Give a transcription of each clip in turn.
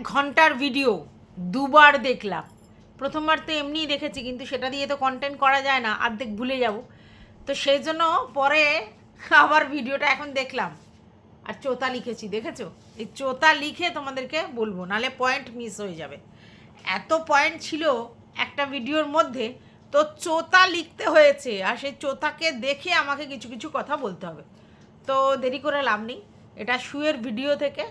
ঘন্টার ভিডিও দুবার দেখলাম। প্রথমবার তো এমনিই দেখেছি, কিন্তু সেটা দিয়ে তো কন্টেন্ট করা যায় না, অর্ধেক ভুলে যাব। তো সেই জন্য পরে আবার ভিডিওটা এখন দেখলাম, আর চোতা লিখেছি, দেখেছো? এই চোতা লিখে তোমাদেরকে বলবো, নাহলে পয়েন্ট মিস হয়ে যাবে। এত পয়েন্ট ছিল একটা ভিডিওর মধ্যে, তো চোতা লিখতে হয়েছে, আর সেই চোতাকে দেখে আমাকে কিছু কিছু কথা বলতে হবে। তো দেরি করে লাভ নেই, এটা শুয়ের ভিডিও থেকে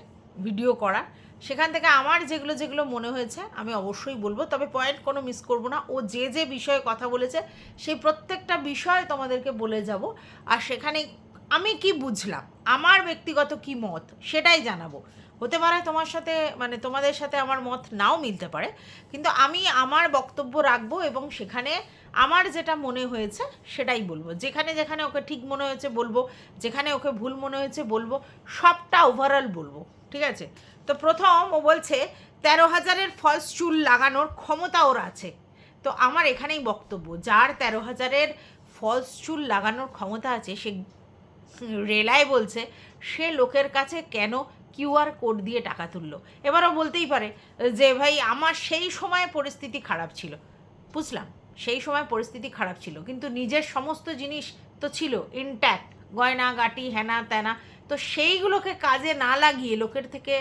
ভিডিও করা, সেখান থেকে আমার যেগুলো যেগুলো মনে হয়েছে আমি অবশ্যই বলবো, তবে পয়েন্ট কোনো মিস করব না। ও যে যে বিষয়ে কথা বলেছে সেই প্রত্যেকটা বিষয় তোমাদেরকে বলে যাব, আর সেখানে আমি কি বুঝলাম, আমার ব্যক্তিগত কি মত সেটাই জানাবো। হতে পারে তোমার সাথে, মানে তোমাদের সাথে আমার মত নাও মিলতে পারে, কিন্তু আমি আমার বক্তব্য রাখবো এবং সেখানে আমার যেটা মনে হয়েছে সেটাই বলবো। যেখানে যেখানে ওকে ঠিক মনে হয়েছে বলবো, যেখানে ওকে ভুল মনে হয়েছে বলবো, সবটা ওভারঅল বলবো, ঠিক আছে? তো প্রথম ও বলছে 13,000-এর ফলস চুল লাগানোর ক্ষমতা ওর আছে। তো আমার এখানেই বক্তব্য, যার 13,000-এর ফলস চুল লাগানোর ক্ষমতা আছে সে রেলায় বলছে সে লোকের কাছে কেন কিউআর কোড দিয়ে টাকা তুললো। এবারও বলতেই পারে যে ভাই আমার সেই সময় পরিস্থিতি খারাপ ছিল, বুঝলাম সেই সময় পরিস্থিতি খারাপ ছিল, কিন্তু নিজের সমস্ত জিনিস তো ছিল ইনট্যাক্ট, গয়না গাটি হেনা তেনা, তো সেইগুলোকে কাজে না লাগিয়ে লোকের থেকে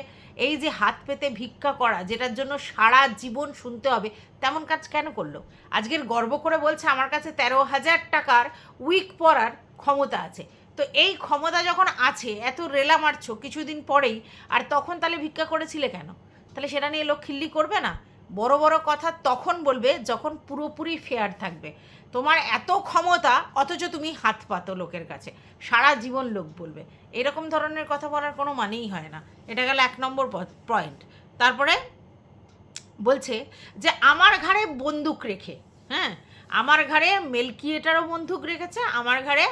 এই যে হাত পেতে ভিক্ষা করা, যেটার জন্য সারা জীবন শুনতে হবে, তেমন কাজ কেন করলো? আজকের গর্ব করে বলছে আমার কাছে 13,000 টাকার উইক পরার ক্ষমতা আছে। তো এই ক্ষমতা যখন আছে, এত রেলা মারছো কিছুদিন পরেই, আর তখন তাহলে ভিক্ষা করেছিলে কেন? তাহলে সেটা নিয়ে লোক খিল্লি করবে না? বড় বড় কথা তখন বলবে যখন পুরোপুরি ফেয়ার থাকবে। তোমার এত ক্ষমতা অথচ তুমি হাত পাতো লোকের কাছে, সারা জীবন লোক বলবে। এরকম ধরনের কথা বলার কোনো মানেই হয় না। এটা গেল 1 নম্বর পয়েন্ট। তারপরে বলছে যে আমার ঘাড়ে বন্দুক রেখে, হ্যাঁ, আমার ঘাড়ে মেলকিয়েটারও বন্দুক রেখেছে, আমার ঘাড়ে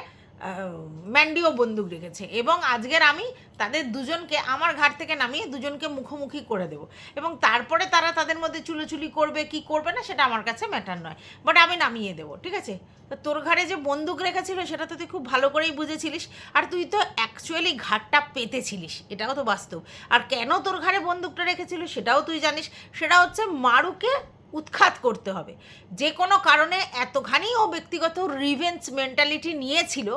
ম্যান্ডিও বন্দুক রেখেছে, এবং আজকের আমি তাদের দুজনকে আমার ঘাট থেকে নামিয়ে দুজনকে মুখোমুখি করে দেবো, এবং তারপরে তারা তাদের মধ্যে চুলোচুলি করবে কি করবে না সেটা আমার কাছে ম্যাটার নয়, বাট আমি নামিয়ে দেবো, ঠিক আছে? তো তোর ঘাড়ে যে বন্দুক রেখেছিল সেটা তো তুই খুব ভালো করেই বুঝেছিলিস, আর তুই তো অ্যাকচুয়ালি ঘাটটা পেতেছিলিস, এটাও তো বাস্তব। আর কেন তোর ঘাড়ে বন্দুকটা রেখেছিল সেটাও তুই জানিস, সেটা হচ্ছে মারুকে উৎখাত করতে হবে। যে কোনো কারণে এতখানি ও ব্যক্তিগত রিভেঞ্জ মেন্টালিটি নিয়েছিল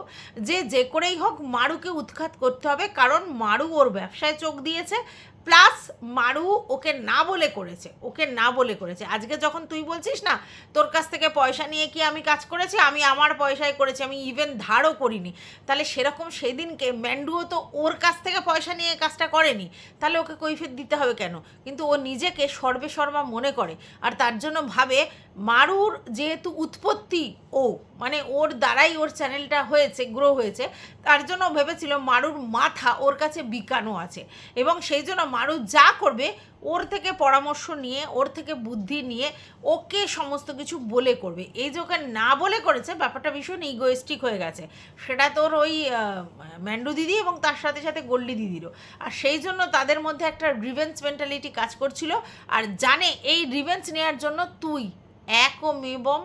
যে যে করেই হোক মারুকে উৎখাত করতে হবে, কারণ মারু ওর ব্যবসায় চোখ দিয়েছে, প্লাস মারু ওকে না বলে করেছে, ওকে না বলে করেছে। আজকে যখন তুই বলছিস না তোর কাছ থেকে পয়সা নিয়ে কি আমি কাজ করেছি, আমি আমার পয়সায় করেছি, আমি ইভেন ধারও করিনি, তাহলে সেরকম সেদিনকে ম্যান্ডুও তো ওর কাছ থেকে পয়সা নিয়ে কাজটা করেনি, তাহলে ওকে কৈফিয়ত দিতে হবে কেন? কিন্তু ও নিজেকে সর্বেসর্বা মনে করে, আর তার জন্য ভাবে মারুর যেহেতু উৎপত্তি ও, মানে ওর দ্বারাই ওর চ্যানেলটা হয়েছে, গ্রো হয়েছে, তার জন্য ভেবেছিল মারুর মাথা ওর কাছে বিকানো আছে, এবং সেই জন্য মারু যা করবে ওর থেকে পরামর্শ নিয়ে, ওর থেকে বুদ্ধি নিয়ে ওকে সমস্ত কিছু বলে করবে। এই যে ওকে না বলে করেছে, ব্যাপারটা ভীষণ ইগোয়েস্টিক হয়ে গেছে, সেটা তোর ওই ম্যান্ডু দিদি এবং তার সাথে সাথে গোল্ডি দিদিরও। আর সেই জন্য তাদের মধ্যে একটা রিভেঞ্জ মেন্টালিটি কাজ করছিল, আর জানে এই রিভেঞ্জ নেওয়ার জন্য তুই একমেবম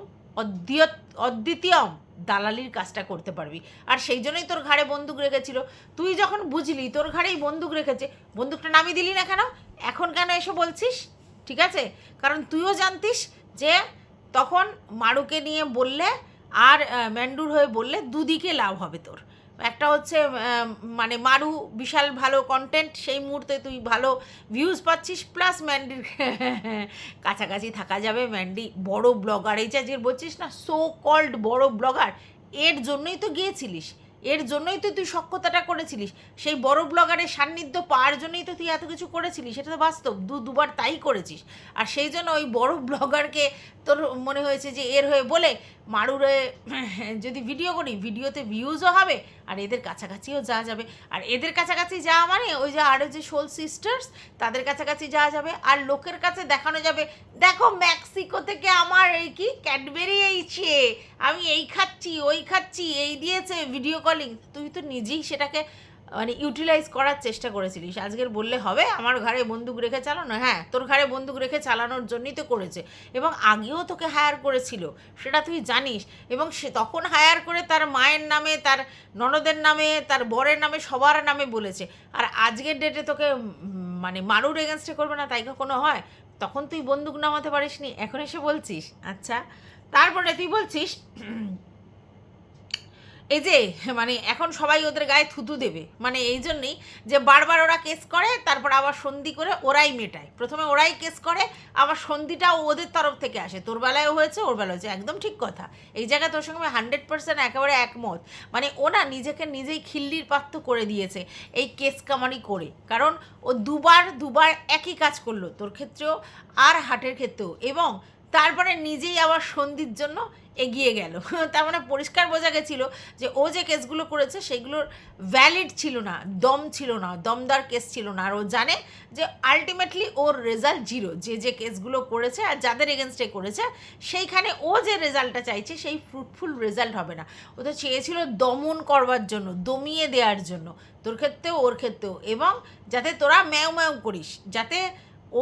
অদ্বিতীয়ম দালালির কাজটা করতে পারবি, আর সেই জন্যই তোর ঘাড়ে বন্দুক রেখেছিল। তুই যখন বুঝলি তোর ঘাড়েই বন্দুক রেখেছে, বন্দুকটা নামিয়ে দিলি না কেন? এখন কেন এসে বলছিস? ঠিক আছে, কারণ তুইও জানতিস যে তখন মারুকে নিয়ে বললে আর ম্যান্ডুর হয়ে বললে দুদিকে লাভ হবে তোর। একটা হচ্ছে মানে মারু বিশাল ভালো কন্টেন্ট, সেই মুহূর্তে তুই ভালো ভিউজ পাচ্ছিস, প্লাস ম্যান্ডির কাছাকাছি থাকা যাবে। ম্যান্ডি বড় ব্লগার, এই যে আজকে বলছিস না সো কল্ড বড় ব্লগার, এর জন্যই তো গিয়েছিলিস, এর জন্যই তো তুই সক্ষতাটা করেছিলিস, সেই বড় ব্লগারের সান্নিধ্য পাওয়ার জন্যই তো তুই এত কিছু করেছিলিস, সেটা তো বাস্তব, দুবার তাই করেছিস। আর সেই জন্য ওই বড় ব্লগারকে তোর মনে হয়েছে যে এর হয়ে বলে মারুরে যদি ভিডিও করি, ভিডিওতে ভিউজও হবে আর এদের কাছাকাছিও যাওয়া যাবে, আর এদের কাছাকাছি যাওয়া মানে ওই যে আরও যে সোল সিস্টার্স তাদের কাছাকাছি যাওয়া যাবে, আর লোকের কাছে দেখানো যাবে দেখো মেক্সিকো থেকে আমার এই কি ক্যাডবেরি এইছে, আমি এই খাচ্ছি ওই খাচ্ছি, এই দিয়েছে ভিডিও কলিং। তুই তো নিজেই সেটাকে মানে ইউটিলাইজ করার চেষ্টা করেছিলিস। আজকের বললে হবে আমার ঘাড়ে বন্দুক রেখে চালানো? হ্যাঁ, তোর ঘাড়ে বন্দুক রেখে চালানোর জন্যই তো করেছে, এবং আগেও তোকে হায়ার করেছিল, সেটা তুই জানিস, এবং সে তখন হায়ার করে তার মায়ের নামে, তার ননদের নামে, তার বরের নামে, সবার নামে বলেছে, আর আজকের ডেটে তোকে মানে মারুর এগেনস্টে করবে না তাই কখনো হয়? তখন তুই বন্দুক নামাতে পারিসনি, এখন এসে বলছিস? আচ্ছা, তারপরে তুই বলছিস এই যে মানে এখন সবাই ওদের গায়ে থুতু দেবে, মানে এই জন্যেই যে বারবার ওরা কেস করে, তারপর আবার সন্ধি করে ওরাই মেটায়। প্রথমে ওরাই কেস করে, আবার সন্ধিটাও ওদের তরফ থেকে আসে। তোর বেলায়ও হয়েছে, ওর বেলায় হয়েছে, একদম ঠিক কথা। এই জায়গায় তোর সঙ্গে 100% একেবারে একমত। মানে ও না নিজেকে নিজেই খিল্লির পাত্র করে দিয়েছে এই কেস কামারি করে, কারণ ও দুবার একই কাজ করলো, তোর ক্ষেত্রেও আর হাটের ক্ষেত্রেও, এবং তারপরে নিজেই আবার সন্ধির জন্য এগিয়ে গেল। তার মানে পরিষ্কার বোঝা গেছিলো যে ও যে কেসগুলো করেছে সেগুলোর ভ্যালিড ছিল না, দম ছিল না, দমদার কেস ছিল না। আর ও জানে যে আলটিমেটলি ওর রেজাল্ট জিরো, যে কেসগুলো করেছে আর যাদের এগেনস্টে করেছে সেইখানে ও যে রেজাল্টটা চাইছে সেই ফ্রুটফুল রেজাল্ট হবে না। ও তো চেয়েছিল দমন করবার জন্য, দমিয়ে দেওয়ার জন্য, তোর ক্ষেত্রেও ওর ক্ষেত্রেও, এবং যাতে তোরা ম্যাও ম্যাও করিস, যাতে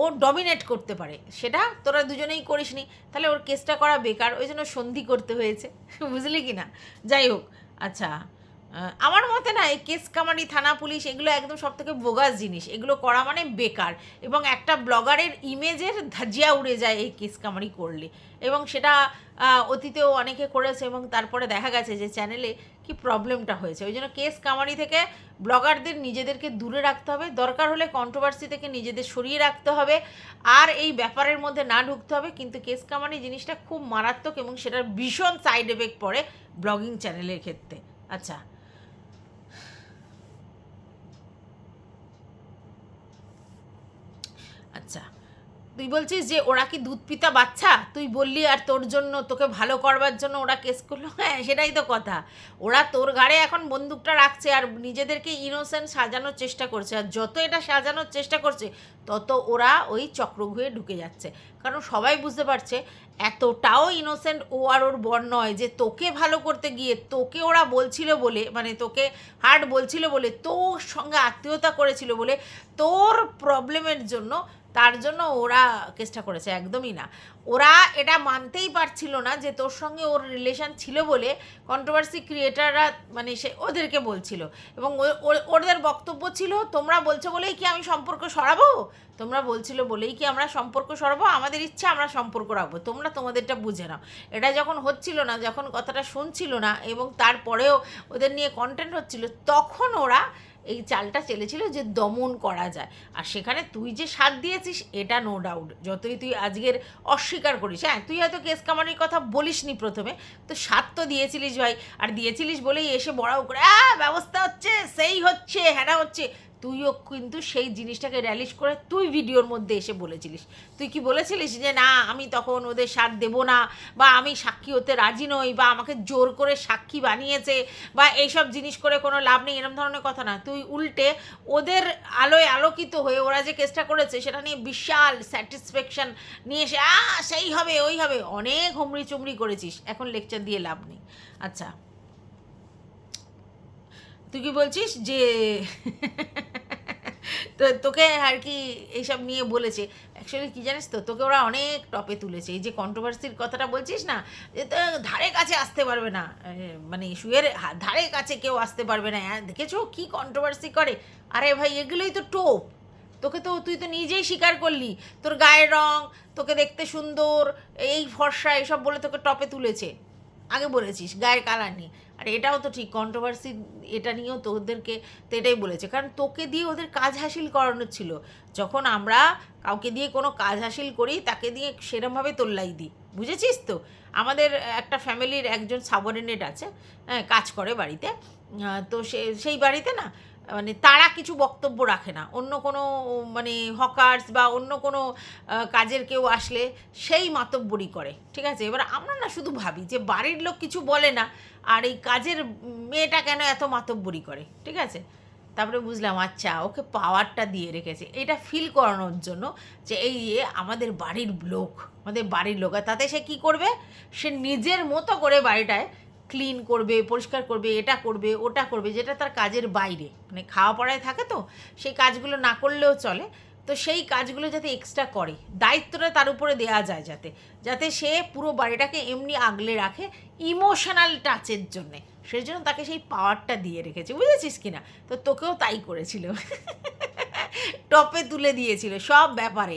ও ডমিনেট করতে পারে, সেটা তোরা দুজনেই করিসনি, তাহলে ওর কেসটা করা বেকার, ওই জন্য সন্ধি করতে হয়েছে। বুঝলি কি না? যাই হোক, আচ্ছা, আমার মতে না এই কেস কামারি, থানা পুলিশ, এগুলো একদম সব থেকে বোগাস জিনিস, এগুলো করা মানে বেকার, এবং একটা ব্লগারের ইমেজের ধাজিয়া উড়ে যায় এই কেস কামারি করলে, এবং সেটা অতীতেও অনেকে করেছে, এবং তারপরে দেখা গেছে যে চ্যানেলে কি প্রবলেমটা হয়েছে। ওই জন্য কেস কামারি থেকে ব্লগারদের নিজেদেরকে দূরে রাখতে হবে, দরকার হলে কন্ট্রোভার্সি থেকে নিজেদের সরিয়ে রাখতে হবে, আর এই ব্যাপারের মধ্যে না ঢুকতে হবে। কিন্তু কেস কামারি জিনিসটা খুব মারাত্মক, এবং সেটার ভীষণ সাইড এফেক্ট পড়ে ব্লগিং চ্যানেলের ক্ষেত্রে। আচ্ছা, আচ্ছা, তুই বলছিস যে ওরা কি দুধ পিতা বাচ্চা, তুই বললি, আর তোর জন্য, তোকে ভালো করবার জন্য ওরা কেস করলো। হ্যাঁ, সেটাই তো কথা। ওরা তোর ঘাড়ে এখন বন্দুকটা রাখছে আর নিজেদেরকে ইনোসেন্ট সাজানোর চেষ্টা করছে, আর যত এটা সাজানোর চেষ্টা করছে তত ওরা ওই চক্রভুয়ে ঢুকে যাচ্ছে। কারণ সবাই বুঝতে পারছে এতটাও ইনোসেন্ট ও আর ওর বর নয়, যে তোকে ভালো করতে গিয়ে, তোকে ওরা বলছিল বলে, মানে তোকে হার্ট বলছিল বলে, তোর সঙ্গে আত্মীয়তা করেছিল বলে, তোর প্রবলেমের জন্য, তার জন্য ওরা কেসটা করেছে। একদমই না, ওরা এটা মানতেই পারছিল না যে তোর সঙ্গে ওর রিলেশন ছিল বলে কন্ট্রোভার্সি ক্রিয়েটাররা মানে সে ওদেরকে বলছিল, এবং ওদের বক্তব্য ছিল তোমরা বলছো বলেই কি আমি সম্পর্ক সরাবো, তোমরা বলছিল বলেই কি আমরা সম্পর্ক সরাবো, আমাদের ইচ্ছা আমরা সম্পর্ক রাখবো, তোমরা তোমাদেরটা বুঝে নাও। এটা যখন হচ্ছিল না, যখন কথাটা শুনছিল না, এবং তারপরেও ওদের নিয়ে কন্টেন্ট হচ্ছিল, তখন ওরা এই চালটা চেলেছিল যে দমন করা যায়। আর সেখানে তুই যে সাথ দিয়েছিস এটা নো ডাউট, যতই তুই আজকের অস্বীকার করিস। হ্যাঁ, তুই হয়তো কেস কামানির কথা বলিসনি প্রথমে, তো সাথ তো দিয়েছিলিস ভাই, আর দিয়েছিলিস বলেই এসে বড়াও করে ব্যবস্থা হচ্ছে, সেই হচ্ছে, হ্যাঁ হচ্ছে। তুইও কিন্তু সেই জিনিসটাকে র্যালিশ করে তুই ভিডিওর মধ্যে এসে বলেছিলিস। তুই কি বলেছিলিস যে না আমি তখন ওদের সাথ দেবো না, বা আমি সাক্ষী হতে রাজি নই, বা আমাকে জোর করে সাক্ষী বানিয়েছে, বা এইসব জিনিস করে কোনো লাভ নেই, এরকম ধরনের কথা না। তুই উল্টে ওদের আলোয় আলোকিত হয়ে ওরা যে কেসটা করেছে সেটা নিয়ে বিশাল স্যাটিসফ্যাকশন নিয়ে এসে সেই হবে ওই হবে, অনেক হুমড়ি চুমড়ি করেছিস, এখন লেকচার দিয়ে লাভ নেই। আচ্ছা, তুই কি বলছিস যে তো তোকে আর কি এইসব নিয়ে বলেছে, অ্যাকচুয়ালি কী জানিস তো, তোকে ওরা অনেক টপে তুলেছে। এই যে কন্ট্রোভার্সির কথাটা বলছিস না, যে তো ধারে কাছে আসতে পারবে না, মানে ইস্যুয়ের ধারে কাছে কেউ আসতে পারবে না, দেখেছো কী কন্ট্রোভার্সি করে। আরে ভাই, এগুলোই তো টোপ। তোকে তো, তুই তো নিজেই স্বীকার করলি তোর গায়ের রং, তোকে দেখতে সুন্দর, এই ফর্সা, এসব বলে তোকে টপে তুলেছে। আগে বলেছিস গায়ের কালার নিয়ে, আর এটাও তো ঠিক, কন্ট্রোভার্সি এটা নিয়েও তোদেরকে তো এটাই বলেছে, কারণ তোকে দিয়ে ওদের কাজ হাসিল করানোর ছিল। যখন আমরা কাউকে দিয়ে কোনো কাজ হাসিল করি তাকে দিয়ে সেরমভাবে তোল্লাই দিই, বুঝেছিস তো। আমাদের একটা ফ্যামিলির একজন সাবঅর্ডিনেট আছে, হ্যাঁ, কাজ করে বাড়িতে, তো সেই বাড়িতে না মানে তারা কিছু বক্তব্য রাখে না, অন্য কোনো মানে হকার্স বা অন্য কোনো কাজের কেউ আসলে সেই মাতব্বরি করে, ঠিক আছে। এবার আমরা না শুধু ভাবি যে বাড়ির লোক কিছু বলে না, আর এই কাজের মেয়েটা কেন এত মাতব্বরি করে, ঠিক আছে। তারপরে বুঝলাম আচ্ছা ওকে পাওয়ারটা দিয়ে রেখেছে এটা ফিল করানোর জন্য, যে এই আমাদের বাড়ির লোক, আমাদের বাড়ির লোক, আর তাতে সে কী করবে, সে নিজের মতো করে বাড়িটায় ক্লিন করবে, পরিষ্কার করবে, এটা করবে ওটা করবে, যেটা তার কাজের বাইরে, মানে খাওয়া পড়ায় থাকে তো সেই কাজগুলো না করলেও চলে। তো সেই কাজগুলো যাতে এক্সট্রা করে, দায়িত্বটা তার উপরে দেওয়া যায়, যাতে যাতে সে পুরো বাড়িটাকে এমনি আগলে রাখে ইমোশনাল টাচের জন্যে, সেই জন্য তাকে সেই পাওয়ারটা দিয়ে রেখেছে, বুঝেছিস কি না। তো তোকেও তাই করেছিল। টপে তুলে দিয়েছিল সব ব্যাপারে।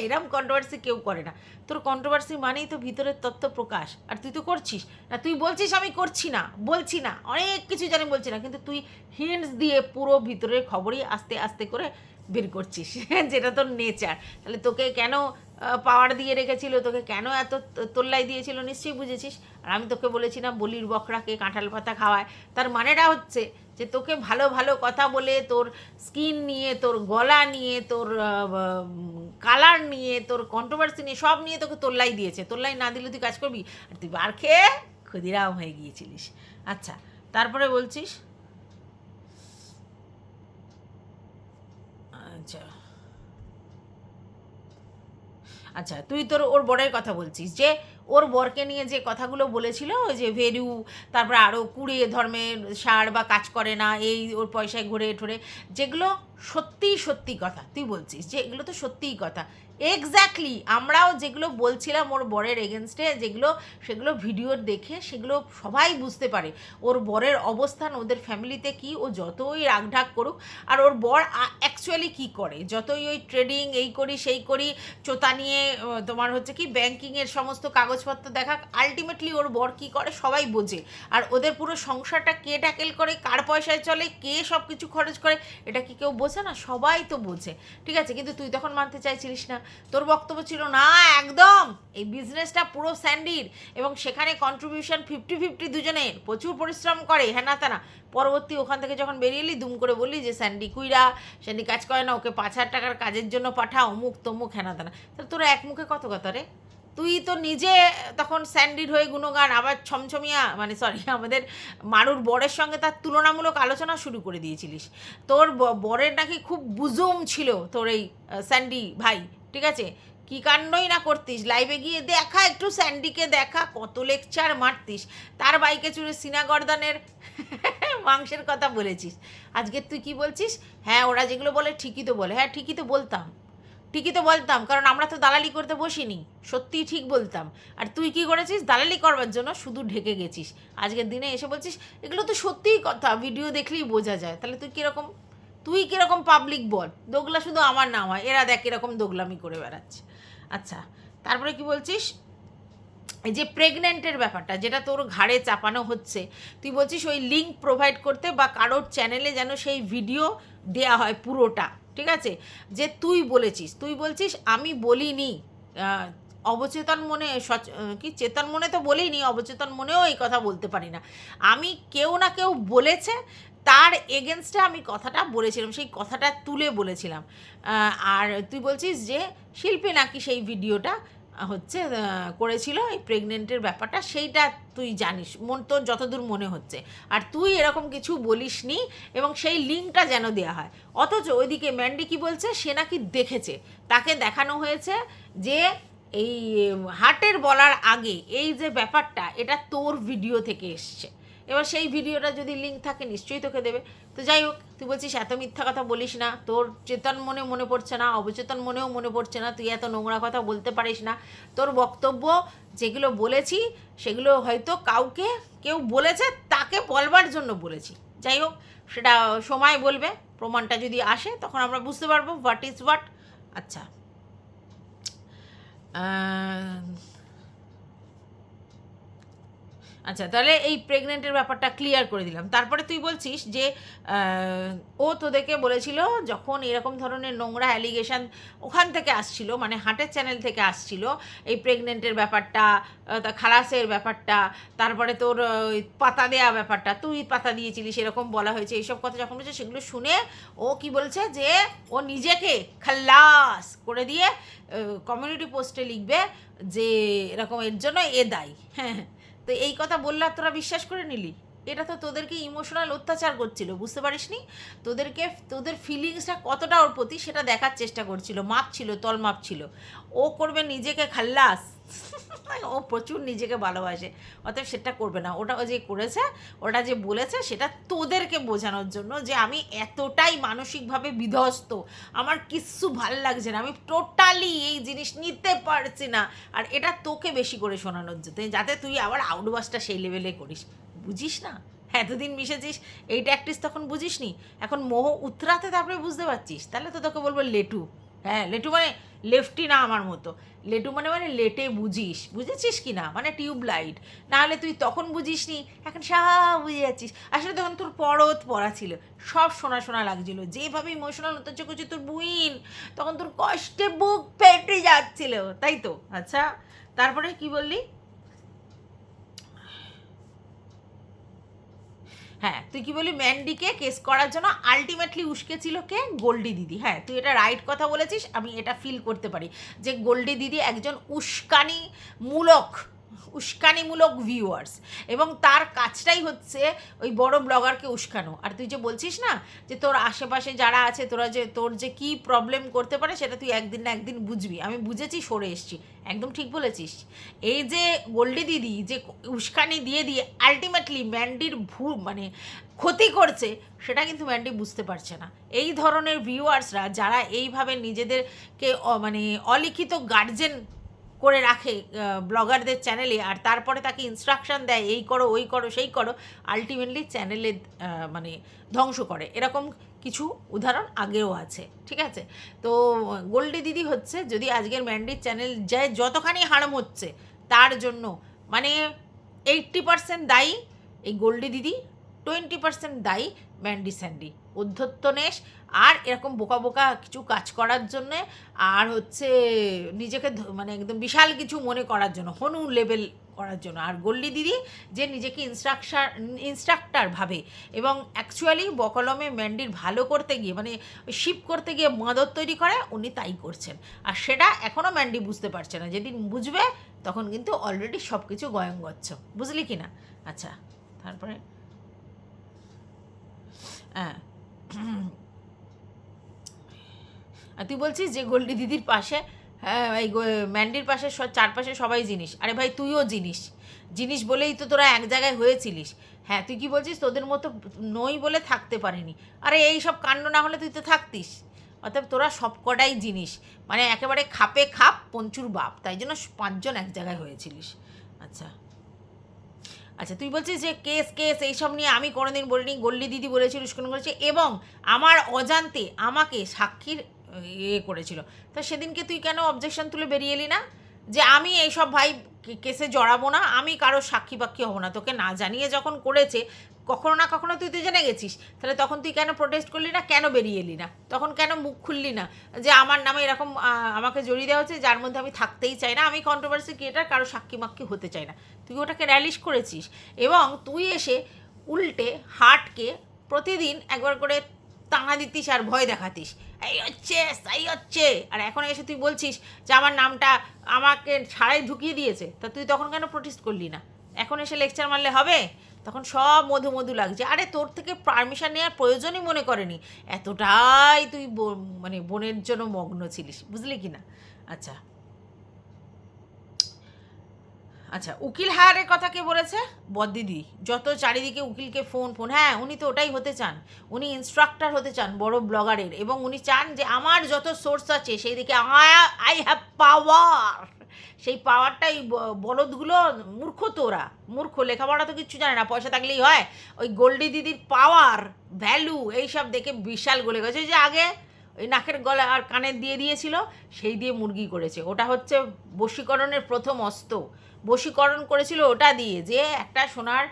এরম কন্ট্রোভার্সি কেউ করে না। তোর কন্ট্রোভার্সি মানেই তো ভিতরের তথ্য প্রকাশ, আর তুই তো করছিস না। তুই বলছিস আমি করছি না, বলছি না, অনেক কিছু জানি বলছি না, কিন্তু তুই হিন্টস দিয়ে পুরো ভিতরের খবরই আস্তে আস্তে করে বের করছিস যেটা তোর নেচার। তাহলে তোকে কেন পাওয়ার দিয়ে রেখেছিল, তোকে কেন এত তোল্লাই দিয়েছিল নিশ্চয়ই বুঝেছিস। আর আমি তোকে বলেছি না বলির বকরাকে কাঁঠাল পাতা খাওয়ায়, তার মানেটা হচ্ছে যে তোকে ভালো ভালো কথা বলে তোর স্কিন নিয়ে, তোর গলা নিয়ে, তোর কালার নিয়ে, তোর কন্ট্রোভার্সি নিয়ে, সব নিয়ে তোকে তোল্লাই দিয়েছে। তোল্লাই না দিলে তুই কাজ করবি? আর তুই বার খেয়ে ক্ষুদিরাম হয়ে গিয়েছিলিস। আচ্ছা, তারপরে বলছিস আচ্ছা আচ্ছা তুই তোর ওর বরের কথা বলছিস, যে ওর বরকে নিয়ে যে কথাগুলো বলেছিল, ওই যে ভেরু, তারপরে আরও কুড়িয়ে ধর্মের সার বা কাজ করে না, এই ওর পয়সায় ঘুরে ঠোরে, যেগুলো সত্যিই সত্যি কথা তুই বলছিস যে এগুলো তো সত্যিই কথা। এক্স্যাক্টলি আমরাও যেগুলো বলছিলাম ওর বরের এগেনস্টে, সেগুলো ভিডিও দেখে সেগুলো সবাই বুঝতে পারে ওর বরের অবস্থান, ওদের ফ্যামিলিতে কি, ও যতই রাগঢাক করুক। আর ওর বর অ্যাকচুয়ালি কি করে, যতই ওই ট্রেডিং এই করি সেই করি, চোতা নিয়ে তোমার হচ্ছে কি ব্যাংকিংয়ের সমস্ত কাগজপত্র দেখাক, আলটিমেটলি ওর বর কী করে সবাই বোঝে। আর ওদের পুরো সংসারটা কে ট্যাকেল করে, কার পয়সায় চলে, কে সব কিছু খরচ করে, এটা কি কেউ বোঝে না? সবাই তো বোঝে। ঠিক আছে, কিন্তু তুই তখন মানতে চাইছিলিস না। তোর বক্তব্য ছিল না একদম এই বিজনেসটা পুরো স্যান্ডির, এবং সেখানে কন্ট্রিবিউশন 50-50 দুজনের, প্রচুর পরিশ্রম করে, হ্যাঁ না তা না। পরবর্তী ওখান থেকে যখন বেরিয়ে এলি দুম করে বললি যে স্যান্ডি কুইরা, স্যান্ডি কাজ করে না, ওকে 5,000 টাকার কাজের জন্য পাঠা, অমুক তমুক, হ্যাঁ না তা না। তাহলে তোরা এক মুখে কত কথা রে? তুই তো নিজে তখন স্যান্ডির হয়ে গুণগান, আবার ছমছমিয়া মানে সরি আমাদের মারুর বরের সঙ্গে তার তুলনামূলক আলোচনা শুরু করে দিয়েছিলিস। তোর বরের নাকি খুব বুজুম ছিল তোর এই স্যান্ডি ভাই, ঠিক আছে? কী কাণ্ডই না করতিস, লাইভে গিয়ে দেখা, একটু স্যান্ডিকে দেখা, কত লেকচার মারতিস, তার বাইকে চুরে সিনা গর্দানের মাংসের কথা বলেছিস। আজকে তুই কি বলছিস? হ্যাঁ ওরা যেগুলো বলে ঠিকই তো বলে। হ্যাঁ ঠিকই তো বলতাম, ঠিকই তো বলতাম, কারণ আমরা তো দালালি করতে বসিনি, সত্যিই ঠিক বলতাম। আর তুই কি করেছিস? দালালি করবার জন্য শুধু ঢেকে গেছিস। আজকের দিনে এসে বলছিস এগুলো তো সত্যিই কথা, ভিডিও দেখলেই বোঝা যায়। তাহলে তুই কীরকম পাবলিক বল? দোগলা শুধু আমার নাম হয়, এরা দেখ এরকম দোগলামি করে বেড়াচ্ছে। আচ্ছা, তারপরে কি বলছিস? এই যে প্রেগনেন্টের ব্যাপারটা যেটা তোর ঘাড়ে চাপানো হচ্ছে, তুই বলছিস ওই লিঙ্ক প্রোভাইড করতে বা কারোর চ্যানেলে যেন সেই ভিডিও দেয়া হয় পুরোটা, ঠিক আছে? যে তুই বলছিস আমি বলিনি, অবচেতন মনে কি চেতন মনে তো বলিনি, অবচেতন মনেও এই কথা বলতে পারি না। আমি কেউ না কেউ বলেছে, তার এগেনস্টে আমি কথাটা বলেছিলাম, সেই কথাটা তুলে বলেছিলাম। আর তুই বলছিস যে শিল্পী নাকি সেই ভিডিওটা হচ্ছে করেছিল এই প্রেগনেন্টের ব্যাপারটা, সেইটা তুই জানিস, তোর যতদূর মনে হচ্ছে। আর তুই এরকম কিছু বলিসনি, এবং সেই লিঙ্কটা যেন দেওয়া হয়। অথচ ওইদিকে ম্যান্ডি কি বলছে, সে নাকি দেখেছে, তাকে দেখানো হয়েছে যে এই হার্টের বলার আগে এই যে ব্যাপারটা, এটা তোর ভিডিও থেকে এসছে। এবার সেই ভিডিওটা যদি লিঙ্ক থাকে নিশ্চয়ই তোকে দেবে। তো যাই হোক, তুই বলছিস এত মিথ্যা কথা বলিস না, তোর চেতন মনে পড়ছে না, অবচেতন মনেও মনে পড়ছে না, তুই এত নোংরা কথা বলতে পারিস না। তোর বক্তব্য যেগুলো বলেছি সেগুলো হয়তো কেউ বলেছে, তাকে বলবার জন্য বলেছি। যাই হোক, সেটা সময় বলবে, প্রমাণটা যদি আসে তখন আমরা বুঝতে পারবো হোয়াট ইজ হোয়াট। আচ্ছা, আচ্ছা তাহলে এই প্রেগনেন্টের ব্যাপারটা ক্লিয়ার করে দিলাম। তারপরে তুই বলছিস যে ও তোদেরকে বলেছিল যখন এরকম ধরনের নোংরা অ্যালিগেশন ওখান থেকে আসছিল, মানে হার্টের চ্যানেল থেকে আসছিল, এই প্রেগনেন্টের ব্যাপারটা, খালাসের ব্যাপারটা, তারপরে তোর পাতা দেওয়া ব্যাপারটা, তুই পাতা দিয়েছিলিস এরকম বলা হয়েছে, এইসব কথা যখন বলছে সেগুলো শুনে ও কি বলছে যে ও নিজেকে খালাস করে দিয়ে কমিউনিটি পোস্টে লিখবে যে এরকম এর জন্য এ দায়ী। হ্যাঁ, তো এই কথা বললে তোরা বিশ্বাস করে নিলি? এটা তো তোদেরকে ইমোশনাল অত্যাচার করছিল, বুঝতে পারিসনি? তোদের ফিলিংসটা কতটা ওর প্রতি সেটা দেখার চেষ্টা করছিল, মাপছিল, তল মাপছিল। ও করবে নিজেকে খাল্লাস, ও প্রচুর নিজেকে ভালোবাসে, অতএব সেটা করবে না। ওটা যে করেছে, ওটা যে বলেছে, সেটা তোদেরকে বোঝানোর জন্য যে আমি এতটাই মানসিকভাবে বিধ্বস্ত, আমার কিচ্ছু ভাল লাগছে না, আমি টোটালি এই জিনিস নিতে পারছি না। আর এটা তোকে বেশি করে শোনানোর জন্য, যাতে তুই আবার আউটবাসটা সেই লেভেলে করিস, বুঝিস না? এতদিন মিশেছিস এই ট্যাকটিস তখন বুঝিসনি, এখন মোহ উতরাতে তারপরে বুঝতে পারছিস, তাহলে তো তোকে বলবো লেটু। হ্যাঁ, লেটু মানে লেফটি না আমার মতো, লেটু মানে মানে লেটে বুঝিস, বুঝেছিস কি না, মানে টিউবলাইট। নাহলে তুই তখন বুঝিসনি, এখন সব বুঝে যাচ্ছিস। আসলে তখন তোর পরত পড়া ছিল, সব শোনা শোনা লাগছিল, যেভাবে ইমোশনাল হতে করছে তোর বুইন, তখন তোর কষ্টে বুক ফেটে যাচ্ছিল, তাই তো? আচ্ছা, তারপরে কি বললি? হ্যাঁ, তুই কি বলি, ম্যান্ডিকে কেস করার জন্য আলটিমেটলি উস্কেছিল কে? গোল্ডি দিদি। হ্যাঁ, তুই এটা রাইট কথা বলেছিস, আমি এটা ফিল করতে পারি যে গোল্ডি দিদি একজন উস্কানিমূলক ভিউয়ার্স, এবং তার কাজটাই হচ্ছে ওই বড় ব্লগারকে উস্কানো। আর তুই যে বলছিস না যে তোর আশেপাশে যারা আছে, তোর যে কী প্রবলেম করতে পারে সেটা তুই একদিন না একদিন বুঝবি, আমি বুঝেছি, সরে এসছি। একদম ঠিক বলেছিস। এই যে গোল্ডি দিদি যে উস্কানি দিয়ে দিয়ে আলটিমেটলি ম্যান্ডির মানে ক্ষতি করছে, সেটা কিন্তু ম্যান্ডি বুঝতে পারছে না। এই ধরনের ভিউয়ার্সরা যারা এইভাবে নিজেদেরকে মানে অলিখিত গার্জেন করে রাখে ব্লগারদের চ্যানেলে, আর তারপরে তাকে ইনস্ট্রাকশন দেয় এই করো ওই করো সেই করো, আলটিমেটলি চ্যানেলে মানে ধ্বংস করে, এরকম কিছু উদাহরণ আগেও আছে। ঠিক আছে, তো গোল্ডি দিদি হচ্ছে, যদি আজকের ম্যান্ডির চ্যানেল যায় যতখানি হারাম হচ্ছে তার জন্য মানে 80% দায়ী এই গোল্ডি দিদি, 20% দায়ী ম্যান্ডি স্যান্ডি। অধ্যত্তনেশ আর এরকম বোকা বোকা কিছু কাজ করার জন্যে, আর হচ্ছে নিজেকে মানে একদম বিশাল কিছু মনে করার জন্য, হনু লেভেল করার জন্য। আর গোল্ডি দিদি যে নিজেকে ইনস্ট্রাক্টর ভাবে, এবং অ্যাকচুয়ালি বকলমে ম্যান্ডির ভালো করতে গিয়ে মানে শিপ করতে গিয়ে মাদর তৈরি করে, উনি তাই করছেন। আর সেটা এখনও ম্যান্ডি বুঝতে পারছে না, যেদিন বুঝবে তখন কিন্তু অলরেডি সব কিছু গয়ঙ্গচ্ছ, বুঝলি কি না? আচ্ছা, তারপরে হ্যাঁ, আর তুই বলছিস যে গোল্ডি দিদির পাশে, হ্যাঁ এই ম্যান্ডির পাশে চারপাশে সবাই জিনিস। আরে ভাই, তুইও জিনিস বলেই তো তোরা এক জায়গায় হয়েছিলিস। হ্যাঁ, তুই কি বলছিস তোদের মতো নই বলে থাকতে পারিনি? আরে এই সব কাণ্ড না হলে তুই তো থাকতিস। অর্থাৎ তোরা সব কটাই জিনিস, মানে একেবারে খাপে খাপ পঞ্চুর বাপ, তাই জন্য 5 জন এক জায়গায় হয়েছিলিস। আচ্ছা আচ্ছা, তুই বলছিস যে কেস এইসব নিয়ে আমি কোনোদিন বলিনি, গোল্ডি দিদি বলেছিল, উস্কানো করেছে, এবং আমার অজান্তে আমাকে সাক্ষীর করেছিল। তা সেদিনকে তুই কেন অবজেকশন তুলে বেরিয়ে এলি না যে আমি এইসব ভাই কেসে জড়াবো না, আমি কারোর সাক্ষী বাক্ষী হবো না? তোকে না জানিয়ে যখন করেছে, কখনো না কখনো তুই তো জেনে গেছিস, তাহলে তখন তুই কেন প্রোটেস্ট করলি না, কেন বেরিয়ে এলি না, তখন কেন মুখ খুললি না যে আমার নামে এরকম আমাকে জড়িয়ে দেওয়া হচ্ছে, যার মধ্যে আমি থাকতেই চাই না, আমি কন্ট্রোভার্সি ক্রিয়েটার, কারো সাক্ষী মাক্ষী হতে চাই না? তুই ওটাকে র্যালিশ করেছিস, এবং তুই এসে উল্টে হার্টকে প্রতিদিন একবার করে টানা দিতিস আর ভয় দেখাতিস, এই হচ্ছে তাই হচ্ছে। আর এখন এসে তুই বলছিস যে আমার নামটা আমাকে ছাড়াই ঢুকিয়ে দিয়েছে, তা তুই তখন কেন প্রোটেস্ট করলি না? এখন এসে লেকচার মারলে হবে? তখন সব মধু মধু লাগছে। আরে তোর থেকে পারমিশন নেওয়ার প্রয়োজনই মনে করেনি, এতটাই তুই মানে বোনের জন্য মগ্ন ছিলিস, বুঝলি কি না? আচ্ছা আচ্ছা, উকিল হায়ারের কথা কে বলেছে? বদ্দিদি। যত চারিদিকে উকিলকে ফোন, হ্যাঁ উনি তো ওটাই হতে চান, উনি ইনস্ট্রাক্টর হতে চান বড় ব্লগারের, এবং উনি চান যে আমার যত সোর্স আছে সেই দিকে আই হ্যাভ পাওয়ার, সেই পাওয়ারটাই বলদগুলো মূর্খ, তোরা মূর্খ, লেখাপড়া তো কিচ্ছু জানে না, পয়সা থাকলেই হয়। ওই গোল্ডি দিদির পাওয়ার ভ্যালু এইসব দেখে বিশাল গলে গেছে, যে আগে ওই নাকের গলা আর কানের দিয়ে দিয়েছিল, সেই দিয়ে মুরগি করেছে, ওটা হচ্ছে বশীকরণের প্রথম অস্ত্র। বশীকরণ করেছিল ওটা দিয়ে, যে একটা সোনার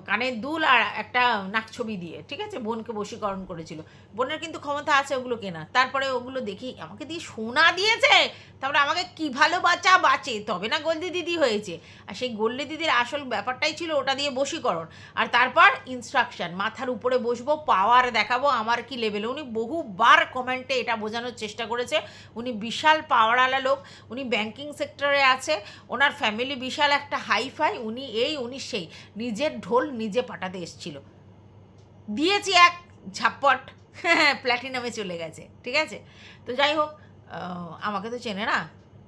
কানের দুল আর একটা নাকছবি দিয়ে, ঠিক আছে, বোনকে বশীকরণ করেছিল। বোনের কিন্তু ক্ষমতা আছে ওগুলো কেনা, তারপরে ওগুলো দেখি আমাকে দিয়ে সোনা দিয়েছে, তারপরে আমাকে কী ভালো বাঁচে, তবে না গোল্ডি দিদি হয়েছে। আর সেই গোল্ডি দিদির আসল ব্যাপারটাই ছিল ওটা দিয়ে বশীকরণ, আর তারপর ইনস্ট্রাকশন, মাথার উপরে বসবো, পাওয়ার দেখাবো আমার কি লেভেলে। উনি বহুবার কমেন্টে এটা বোঝানোর চেষ্টা করেছে উনি বিশাল পাওয়ারওয়ালা লোক, উনি ব্যাংকিং সেক্টরে আছে, ওনার ফ্যামিলি বিশাল একটা হাইফাই, উনি সেই নিজের ঢোল নিজে পাঠাতে এসেছিল, দিয়েছি এক ঝাপট, প্ল্যাটিনামে চলে গেছে, ঠিক আছে। তো যাই হোক, আমাকে তো চেনে না,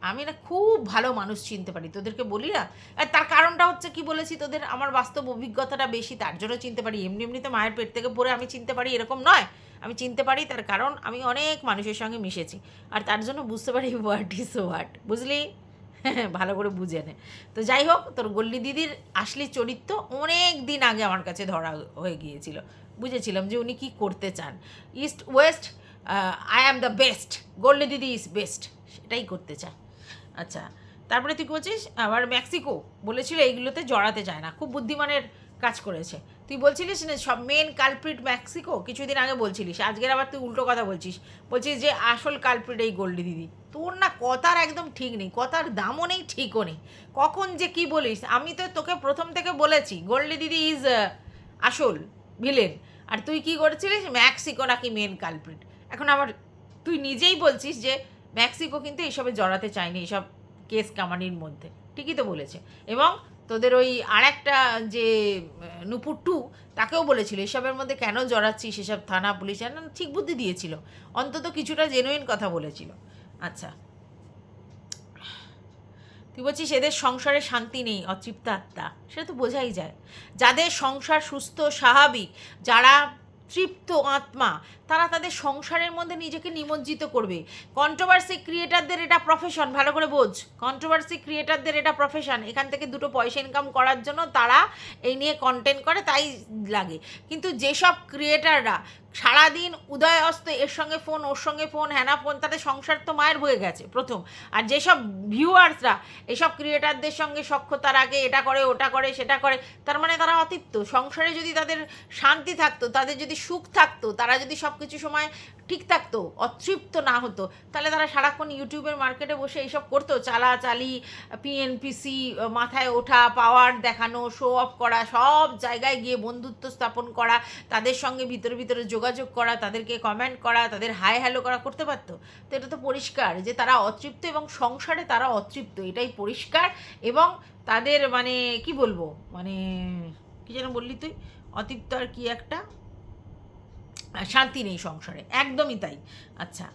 আমি না খুব ভালো মানুষ চিনতে পারি, তোদেরকে বলি না। আর তার কারণটা হচ্ছে কি বলেছি তোদের, আমার বাস্তব অভিজ্ঞতাটা বেশি, তার জন্য চিনতে পারি। এমনি এমনি তো মায়ের পেট থেকে পড়ে আমি চিনতে পারি এরকম নয়, আমি চিনতে পারি তার কারণ আমি অনেক মানুষের সঙ্গে মিশেছি, আর তার জন্য বুঝতে পারি হোয়াট ইজ হোয়াট, বুঝলি? ভালো করে বুঝে নে। তো যাই হোক, তোর গল্লি দিদির আসলি চরিত্র অনেক দিন আগে আমার কাছে ধরা হয়ে গিয়েছিল, বুঝেছিলাম যে উনি কী করতে চান। East west, I am the best, গল্লি দিদি ইজ বেস্ট, সেটাই করতে চায়। আচ্ছা, তারপরে তুই বলছিস আবার মেক্সিকো বলেছিল এইগুলোতে জড়াতে চায় না, খুব বুদ্ধিমানের কাজ করেছে। তুই বলছিলিস না সব মেন কালপ্রিট মেক্সিকো, কিছুদিন আগে বলছিলিস, আজকের আবার তুই উল্টো কথা বলছিস, বলছিস যে আসল কালপ্রিট এই গোল্ডি দিদি। তোর না কথার একদম ঠিক নেই, কথার দামও নেই, ঠিকও নেই, কখন যে কি বলিস। আমি তো তোকে প্রথম থেকে বলেছি গোল্ডি দিদি ইজ আসল ভিলেন, আর তুই কি করেছিলিস মেক্সিকো নাকি মেন কালপ্রিট। এখন আবার তুই নিজেই বলছিস যে মেক্সিকো কিন্তু এইসবে জড়াতে চায়নি, এইসব কেস কামানির মধ্যে, ঠিকই তো বলেছে। এবং তোদের ওই আর একটা যে নুপুর টু, তাকেও বলেছিল এসবের মধ্যে কেন জড়াচ্ছিস, সেসব থানা পুলিশ ঠিক বুদ্ধি দিয়েছিল, অন্তত কিছুটা জেনুইন কথা বলেছিল। আচ্ছা, তুই বলছিস এদের সংসারে শান্তি নেই, অতৃপ্ত আত্মা, সেটা তো বোঝাই যায়। যাদের সংসার সুস্থ স্বাভাবিক, যারা তৃপ্ত আত্মা, তারা তাদের সংসারের মধ্যে নিজেকে নিমজ্জিত করবে। কন্ট্রোভার্সি ক্রিয়েটারদের এটা প্রফেশন, ভালো করে বোঝ, কন্ট্রোভার্সি ক্রিয়েটারদের এটা প্রফেশন, এখান থেকে দুটো পয়সা ইনকাম করার জন্য তারা এই নিয়ে কন্টেন্ট করে, তাই লাগে। কিন্তু যেসব ক্রিয়েটাররা সারাদিন উদয় অস্ত এর সঙ্গে ফোন, ওর সঙ্গে ফোন, হ্যানা ফোন, তাদের সংসার তো মায়ের হয়ে গেছে প্রথম। আর যেসব ভিউয়ার্সরা এসব ক্রিয়েটারদের সঙ্গে সখ্যতার আগে এটা করে, ওটা করে, সেটা করে, তার মানে তারা অতৃপ্ত। সংসারে যদি তাদের শান্তি থাকতো, তাদের যদি সুখ থাকতো, তারা যদি সব কিছু সময় ঠিক থাকতো, অতৃপ্ত না হতো, তাহলে তারা সারাক্ষণ ইউটিউবের মার্কেটে বসে এইসব করতো, চালাচালি, পিএনপিসি, মাথায় ওঠা, পাওয়ার দেখানো, শো অফ করা, সব জায়গায় গিয়ে বন্ধুত্ব স্থাপন করা, তাদের সঙ্গে ভিতরে ভিতরে যোগাযোগ করা, তাদেরকে কমেন্ট করা, তাদের হাই হ্যালো করা, করতে পারতো। তো এটা তো পরিষ্কার যে তারা অতৃপ্ত, এবং সংসারে তারা অতৃপ্ত, এটাই পরিষ্কার। এবং তাদের মানে কি বলবো, মানে কি যেন বললি তুই, অতৃপ্ত আর কি একটা, শান্তি নেই সংসারে, একদমই তাই। আচ্ছা,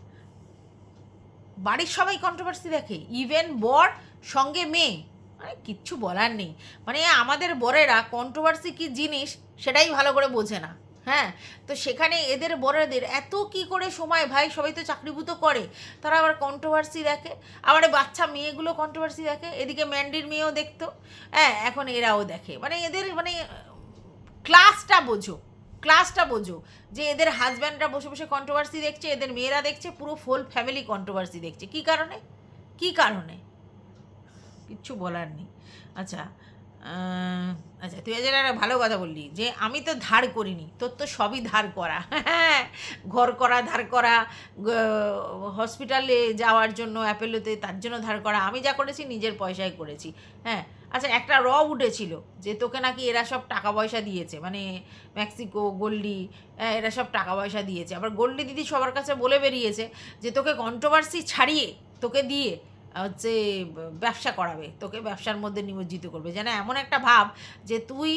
বাড়ির সবাই কন্ট্রোভার্সি দেখে, ইভেন বর সঙ্গে মেয়ে, মানে কিচ্ছু বলার নেই। মানে আমাদের বরেরা কন্ট্রোভার্সি কী জিনিস সেটাই ভালো করে বোঝে না। হ্যাঁ, তো সেখানে এদের বড়দের এত কি করে সময়, ভাই সবাই তো চাকরিভূত করে, তারা আবার কন্ট্রোভার্সি দেখে, আবার বাচ্চা মেয়েগুলো কন্ট্রোভার্সি দেখে, এদিকে ম্যান্ডির মেয়েও দেখতো, হ্যাঁ এখন এরাও দেখে। মানে এদের মানে ক্লাসটা বোঝো, ক্লাসটা বোঝো, যে এদের হাজব্যান্ডরা বসে বসে কন্ট্রোভার্সি দেখছে, এদের মেয়েরা দেখছে, পুরো ফুল ফ্যামিলি কন্ট্রোভার্সি দেখছে। কী কারণে, কী কারণে, কিচ্ছু বলার নেই। আচ্ছা, আচ্ছা, তুই আজ একটা ভালো কথা বললি যে আমি তো ধার করিনি, তোর তো সবই ধার করা। হ্যাঁ, ঘর করা ধার করা, হসপিটালে যাওয়ার জন্য অ্যাপেলোতে তার জন্য ধার করা, আমি যা করেছি নিজের পয়সায় করেছি। হ্যাঁ, আচ্ছা, একটা উঠেছিল যে তোকে নাকি এরা সব টাকা পয়সা দিয়েছে, মানে মেক্সিকো, গোল্ডি, এরা সব টাকা পয়সা দিয়েছে। আবার গোল্ডি দিদি সবার কাছে বলে বেরিয়েছে যে তোকে কন্ট্রোভার্সি ছাড়িয়ে তোকে দিয়ে হচ্ছে ব্যবসা করাবে, তোকে ব্যবসার মধ্যে নিমজ্জিত করবে, যেন এমন একটা ভাব যে তুই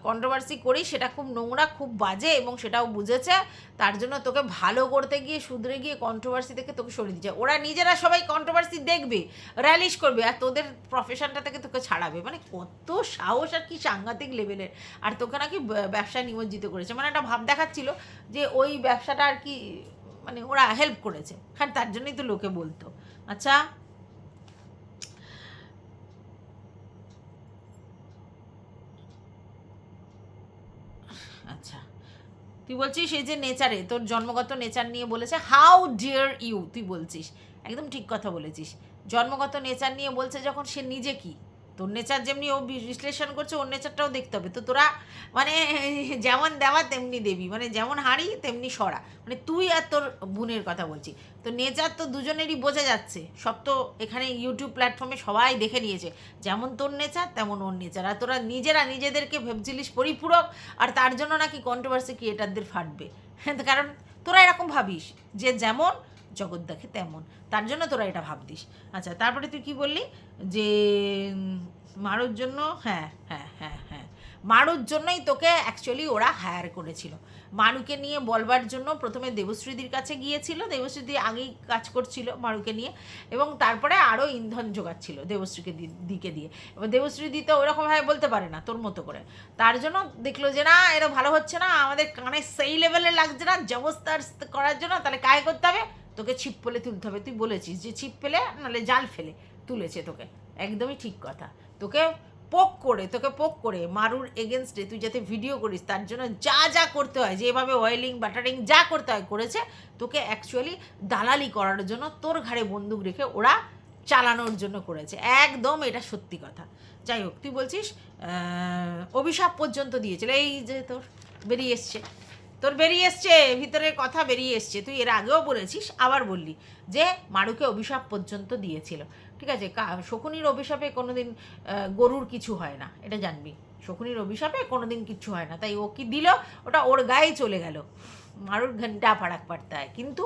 কন্ট্রোভার্সি করিস, সেটা খুব নোংরা, খুব বাজে, এবং সেটাও বুঝেছে, তার জন্য তোকে ভালো করতে গিয়ে, শুধরে গিয়ে কন্ট্রোভার্সি থেকে তোকে সরিয়ে দিচ্ছে। ওরা নিজেরা সবাই কন্ট্রোভার্সি দেখবে, র্যালিশ করবে, আর তোদের প্রফেশনটা থেকে তোকে ছাড়াবে। মানে কত সাহস আর কি সাংঘাতিক লেভেলের, আর তোকে নাকি ব্যবসায় নিমজ্জিত করেছে, মানে একটা ভাব দেখাচ্ছিল যে ওই ব্যবসাটা আর কি, মানে ওরা হেল্প করেছে, হ্যাঁ তার জন্যই তো লোকে বলতো। আচ্ছা, আচ্ছা, তুই বলছিস এই যে নেচারে, তোর জন্মগত নেচার নিয়ে বলেছে, হাউ ডিয়ার ইউ, তুই বলছিস একদম ঠিক কথা বলেছিস। জন্মগত নেচার নিয়ে বলছে যখন, সে নিজে কি, তোর নেচার যেমনি ও বিশ্লেষণ করছে, ওর নেচারটাও দেখতে হবে। তো তোরা মানে যেমন দেওয়া তেমনি দেবি, মানে যেমন হাঁড়ি তেমনি সরা, মানে তুই আর তোর বোনের কথা বলছি। তো নেচার তো দুজনেরই বোঝা যাচ্ছে, সব তো এখানে ইউটিউব প্ল্যাটফর্মে সবাই দেখে নিয়েছে, যেমন তোর নেচার তেমন ওর নেচার। আর তোরা নিজেরা নিজেদেরকে ভেবছিলিস পরিপূরক, আর তার জন্য নাকি কন্ট্রোভার্সি ক্রিয়েটারদের ফাটবে। হ্যাঁ, কারণ তোরা এরকম ভাবিস যে যেমন জগৎ দেখে তেমন, তার জন্য তোরা এটা ভাবতিস। আচ্ছা, তারপরে তুই কি বললি যে মারুর জন্য, হ্যাঁ হ্যাঁ হ্যাঁ হ্যাঁ, মারুর জন্যই তোকে অ্যাকচুয়ালি ওরা হায়ার করেছিল। মারুকে নিয়ে বলবার জন্য প্রথমে দেবশ্রীদির কাছে গিয়েছিল, দেবশ্রীদি আগেই কাজ করছিল মারুকে নিয়ে, এবং তারপরে আরও ইন্ধন জোগাচ্ছিল দেবশ্রীকে দিকে দিয়ে। এবার দেবশ্রীদি তো ওরকমভাবে বলতে পারে না তোর মতো করে, তার জন্য দেখলো যে না এটা ভালো হচ্ছে না, আমাদের কানে সেই লেভেলে লাগছে না, জবস্তার করার জন্য তাহলে কাজ করতে হবে, তোকে ছিপ পেলে তুলতে হবে। তুই বলেছিস যে ছিপ পেলে নাহলে জাল ফেলে, তুলেছে তোকে, একদমই ঠিক কথা। তোকে পোক করে মারুর এগেনস্টে তুই যাতে ভিডিও করিস, তার জন্য যা যা করতে হয়, যেভাবে অয়েলিং বাটারিং যা করতে হয় করেছে, তোকে অ্যাকচুয়ালি দালালি করার জন্য তোর ঘাড়ে বন্দুক রেখে ওরা চালানোর জন্য করেছে, একদম এটা সত্যি কথা। যাই হোক, তুই বলছিস অভিশাপ পর্যন্ত দিয়েছিল, এই যে তোর বেরিয়ে এসছে ভিতরের কথা বেরিয়ে এসছে। তুই এর আগেও বলেছিস, আবার বললি যে মারুকে অভিশাপ পর্যন্ত দিয়েছিল। ঠিক আছে, শকুনির অভিশাপে কোনোদিন গরুর কিছু হয় না, এটা জানবি। শকুনির অভিশাপে কোনোদিন কিচ্ছু হয় না, তাই ও কি দিল, ওটা ওর গায়ে চলে গেল, মারুর ঘন্টা ফারাক পাড়তে হয়। কিন্তু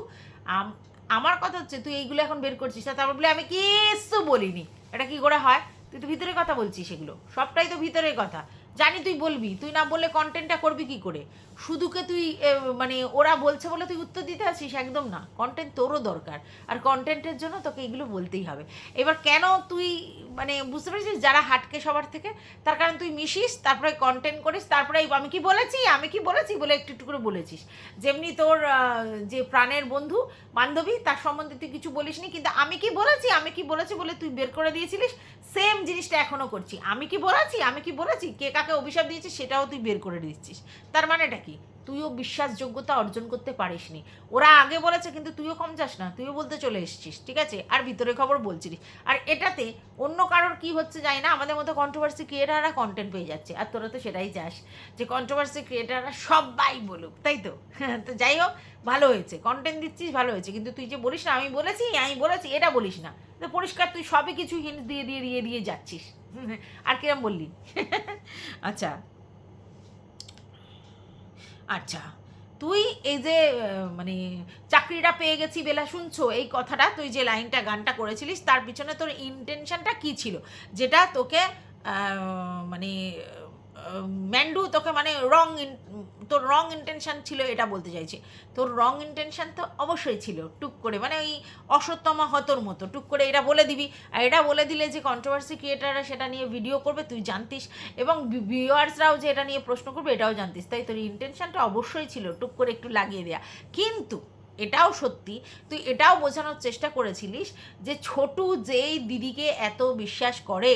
আমার কথা হচ্ছে তুই এইগুলো এখন বের করছিস, তারপর বলে আমি কিচ্ছু বলিনি, এটা কি করে হয়? তুই তো ভিতরের কথা বলছিস, এগুলো সবটাই তো ভিতরের কথা। জানি তুই বলবি, তুই না বললে কন্টেন্টটা করবি কি করে? শুধুকে তুই মানে ওরা বলছে বলে তুই উত্তর দিতে আসিস? একদম না, কন্টেন্ট তোরও দরকার, আর কন্টেন্টের জন্য তোকে এগুলো বলতেই হবে। এবার কেন তুই মানে বুঝতে পারছিস, যারা হাটকে সবার থেকে, তার কারণ তুই মিশিস, তারপরে কন্টেন্ট করিস, তারপরে আমি কি বলেছি বলে একটু একটু করে বলেছিস। যেমনি তোর যে প্রাণের বন্ধু বান্ধবী, তার সম্বন্ধে তুই কিছু বলিসনি, কিন্তু আমি কি বলেছি বলে তুই বের করে দিয়েছিলিস। সেম জিনিসটা এখনও করছি, আমি কি বলেছি কে কাকে অভিশাপ দিয়েছিস সেটাও তুই বের করে দিচ্ছিস। তার মানেটা কি? তুইও বিশ্বাসযোগ্যতা অর্জন করতে পারিসনি। ওরা আগে বলেছে কিন্তু তুইও কম যাস না, তুইও বলতে চলে এসেছিস, ঠিক আছে, আর ভিতরে খবর বলছিলিস। আর এটাতে অন্য কারোর কি হচ্ছে জানি না, আমাদের মতো কন্ট্রোভার্সি ক্রিয়েটাররা কন্টেন্ট পেয়ে যাচ্ছে, আর তোরা তো সেটাই চাস যে কন্ট্রোভার্সি ক্রিয়েটাররা সবাই বলুক, তাই তো? তো যাই হোক, ভালো হয়েছে, কন্টেন্ট দিচ্ছিস, ভালো হয়েছে, কিন্তু তুই যে বলিস না আমি বলেছি এটা বলিস না, তো পরিষ্কার তুই সবই কিছু হিন্ট দিয়ে যাচ্ছিস। আর কিরম বললি? আচ্ছা আচ্ছা, তুই এই যে মানে চাকরিটা পেয়ে গেছি বেলা শুনছো, এই কথাটা তুই যে লাইনটা গানটা করেছিলিস, তার পিছনে তোর ইন্টেনশনটা কী ছিল, যেটা তোকে মানে ম্যান্ডু তোকে মানে তোর রং ইন্টেনশন ছিল, এটা বলতে চাইছি। তোর রং ইন্টেনশন তো অবশ্যই ছিল, টুক করে মানে ওই অসত্যমা হতর মতো টুক করে এটা বলে দিবি। আর এটা বলে দিলে যে কন্ট্রোভার্সি ক্রিয়েটাররা সেটা নিয়ে ভিডিও করবে তুই জানতিস, এবং ভিউয়ার্সরাও যে এটা নিয়ে প্রশ্ন করবে এটাও জানতিস, তাই তোর ইন্টেনশনটা অবশ্যই ছিল টুক করে একটু লাগিয়ে দেয়া। কিন্তু এটাও সত্যি, তুই এটাও বোঝানোর চেষ্টা করেছিলিস যে ছোটু যেই দিদিকে এত বিশ্বাস করে,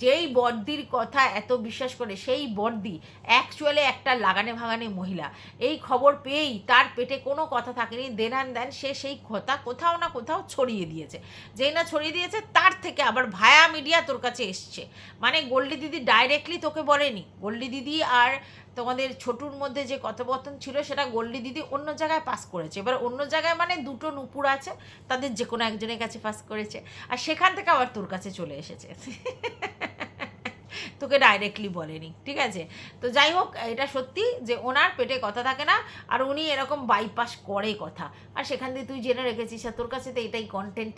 যেই বড়দির কথা এত বিশ্বাস করে, সেই বড়দি অ্যাকচুয়ালি একটা লাগানে ভাগানে মহিলা। এই খবর পেয়েই তার পেটে কোনো কথা থাকেনি, দেন সে সেই কথা কোথাও না কোথাও ছড়িয়ে দিয়েছে। যেই না ছড়িয়ে দিয়েছে, তার থেকে আবার ভায়া মিডিয়া তোর কাছে এসছে। মানে গোল্ডি দিদি ডাইরেক্টলি তোকে বলেনি, গোল্ডি দিদি আর তোমাদের ছোটুর মধ্যে যে কথোপকথন ছিল সেটা গোল্ডি দিদি অন্য জায়গায় পাস করেছে। এবার অন্য জায়গায় মানে দুটো নুপুর আছে, তাদের যে কোনো একজনের কাছে পাস করেছে, আর সেখান থেকে আবার তোর কাছে চলে এসেছে। তোকে ডাইরেক্টলি বলেনি, ঠিক আছে? তো যাই হোক, এটা সত্যি যে ওনার পেটে কথা থাকে না, আর উনি এরকম বাইপাস করে কথা, আর সেখান দিয়ে তুই জেনে রেখেছিস, আর তোর কাছে তো এটাই কন্টেন্ট,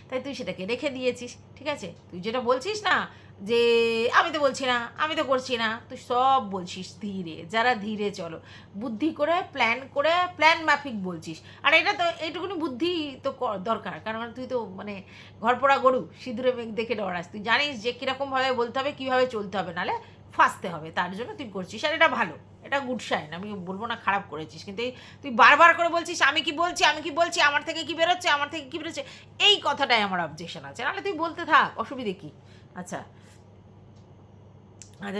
তাই তুই সেটাকে রেখে দিয়েছিস, ঠিক আছে? তুই যেটা বলছিস না যে আমি তো বলছি না, আমি তো করছি না, তুই সব বলছিস ধীরে, যারা ধীরে চলো, বুদ্ধি করে প্ল্যান মাফিক বলছিস। আর এটা তো এইটুকুনি বুদ্ধি তো দরকার, কারণ তুই তো মানে ঘরপোড়া গরু, সিঁদুরে মেঘ দেখে ডরাস, তুই জানিস যে কীরকমভাবে বলতে হবে, কীভাবে চলতে হবে, নাহলে ফাঁসতে হবে, তার জন্য তুই করছিস। আর এটা ভালো, এটা গুড সাইন, আমি বলবো না খারাপ করেছিস, কিন্তু তুই বারবার করে বলছিস আমি কি বলছি, আমার থেকে কি বেরোচ্ছে, এই কথাটাই আমার অবজেকশন আছে, নাহলে তুই বলতে থাক, অসুবিধে কী? আচ্ছা,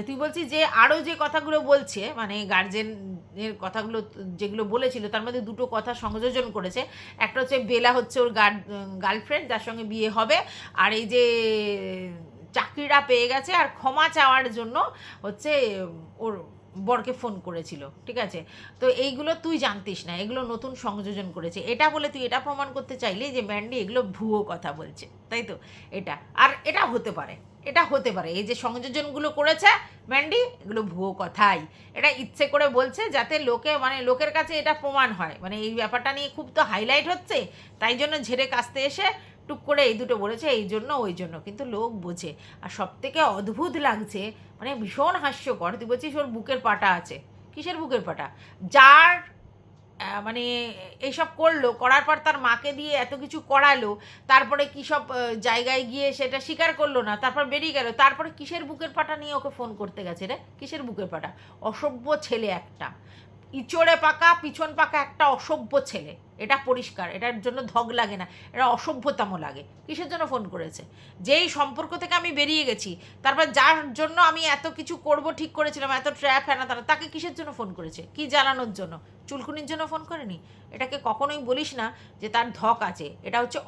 তুই বলছিস যে আরও যে কথাগুলো বলছে, মানে গার্জেনের কথাগুলো যেগুলো বলেছিল, তার মধ্যে দুটো কথা সংযোজন করেছে। একটা হচ্ছে বেলা হচ্ছে ওর গার্লফ্রেন্ড, যার সঙ্গে বিয়ে হবে, আর এই যে চাকরিটা পেয়ে গেছে আর ক্ষমা চাওয়ার জন্য হচ্ছে ওর বরকে ফোন করেছিল, ঠিক আছে? তো এইগুলো তুই জানতিস না, এগুলো নতুন সংযোজন করেছে। এটা বলে তুই এটা প্রমাণ করতে চাইলি যে ম্যান্ডি এগুলো ভুয়ো কথা বলছে, তাই তো? এটা হতে পারে এই যে সংযোজনগুলো করেছে ম্যান্ডি, এগুলো ভুয়ো কথাই, এটা ইচ্ছে করে বলছে যাতে লোকের কাছে এটা প্রমাণ হয়, মানে এই ব্যাপারটা নিয়ে খুব তো হাইলাইট হচ্ছে, তাই জন্য ঝেড়ে কাছতে এসে টুক করে এই দুটো বলেছে, এই জন্য ওই জন্য, কিন্তু লোক বোঝে। আর সব থেকে অদ্ভুত লাগছে, মানে ভীষণ হাস্যকর, তুই বলছিস ওর বুকের পাটা আছে, কিসের বুকের পাটা? যার মানে এইসব করার পর তার মাকে দিয়ে এত কিছু করালো, তারপরে কী সব জায়গায় গিয়ে সেটা স্বীকার করলো না, তারপর বেরিয়ে গেল, তারপরে কিসের বুকের পাটা নিয়ে ওকে ফোন করতে গেছে রে? কিসের বুকের পাটা? অসভ্য ছেলে একটা, ইচড়ে পাকা পিছন পাকা একটা অসভ্য ছেলে, এটা পরিষ্কার, এটার জন্য ধগ লাগে না, এটা অসভ্যতামও লাগে। কিসের জন্য ফোন করেছে? যেই সম্পর্ক থেকে আমি বেরিয়ে গেছি, তারপর যার জন্য আমি এত কিছু করব ঠিক করেছিলাম, এত ট্র্যাপ হ্যানা তারা, তাকে কিসের জন্য ফোন করেছে? কি জানানোর জন্য? চুলকুনির জন্য ফোন করেনি। এটাকে কখনোই বলিস না যে তার ধক আছে, এটা হচ্ছে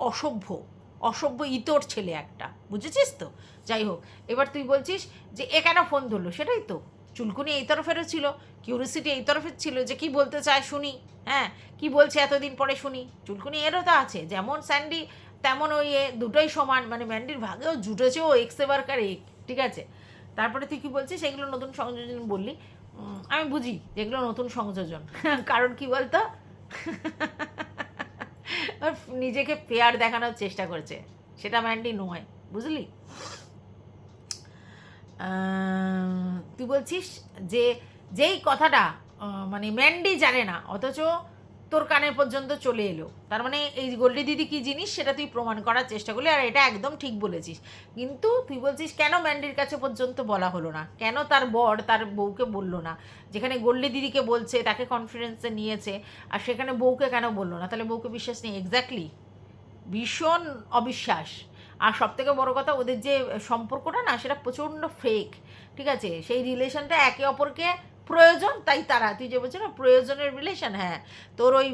অসভ্য ইতর ছেলে একটা, বুঝেছিস তো? যাই হোক, এবার তুই বলছিস যে এ কেন ফোন ধরলো, সেটাই তো, চুলকুনি এই তরফেরও ছিল, কিউরিসিটি এই তরফের ছিল যে কি বলতে চায় শুনি, হ্যাঁ কি বলছে এতদিন পরে শুনি। চুলকুনি এরও তো আছে, যেমন স্যান্ডি তেমন ওই দুটোই সমান, মানে ম্যান্ডির ভাগেও জুটেছে ও এক্স এবারকার এক, ঠিক আছে? তারপরে তুই কি বলছিস এগুলো নতুন সংযোজন বললি, আমি বুঝি যেগুলো নতুন সংযোজন কারণ কি বলতো নিজেকে ফেয়ার দেখানোর চেষ্টা করছে, সেটা ম্যান্ডি নয়, বুঝলি? তুই বলছিস যে যেই কথাটা মানে ম্যান্ডি জানে না, অথচ তোর কানের পর্যন্ত চলে এলো, তার মানে এই গোল্ডি দিদি কী জিনিস সেটা তুই প্রমাণ করার চেষ্টা করলি, আর এটা একদম ঠিক বলেছিস। কিন্তু তুই বলছিস কেন ম্যান্ডির কাছে পর্যন্ত বলা হলো না, কেন তার বর তার বউকে বললো না? যেখানে গোল্ডি দিদিকে বলছে, তাকে কনফিডেন্সে নিয়েছে, আর সেখানে বউকে কেন বললো না? তাহলে বউকে বিশ্বাস নেই? এক্স্যাক্টলি, ভীষণ অবিশ্বাস। আর সবথেকে বড় কথা, ওদের যে সম্পর্কটা না, সেটা প্রচণ্ড ফেক, ঠিক আছে? সেই রিলেশনটা একে অপরকে প্রয়োজন, তাই তারা, তুই যে বলছো না প্রয়োজনের রিলেশন, হ্যাঁ, তোর ওই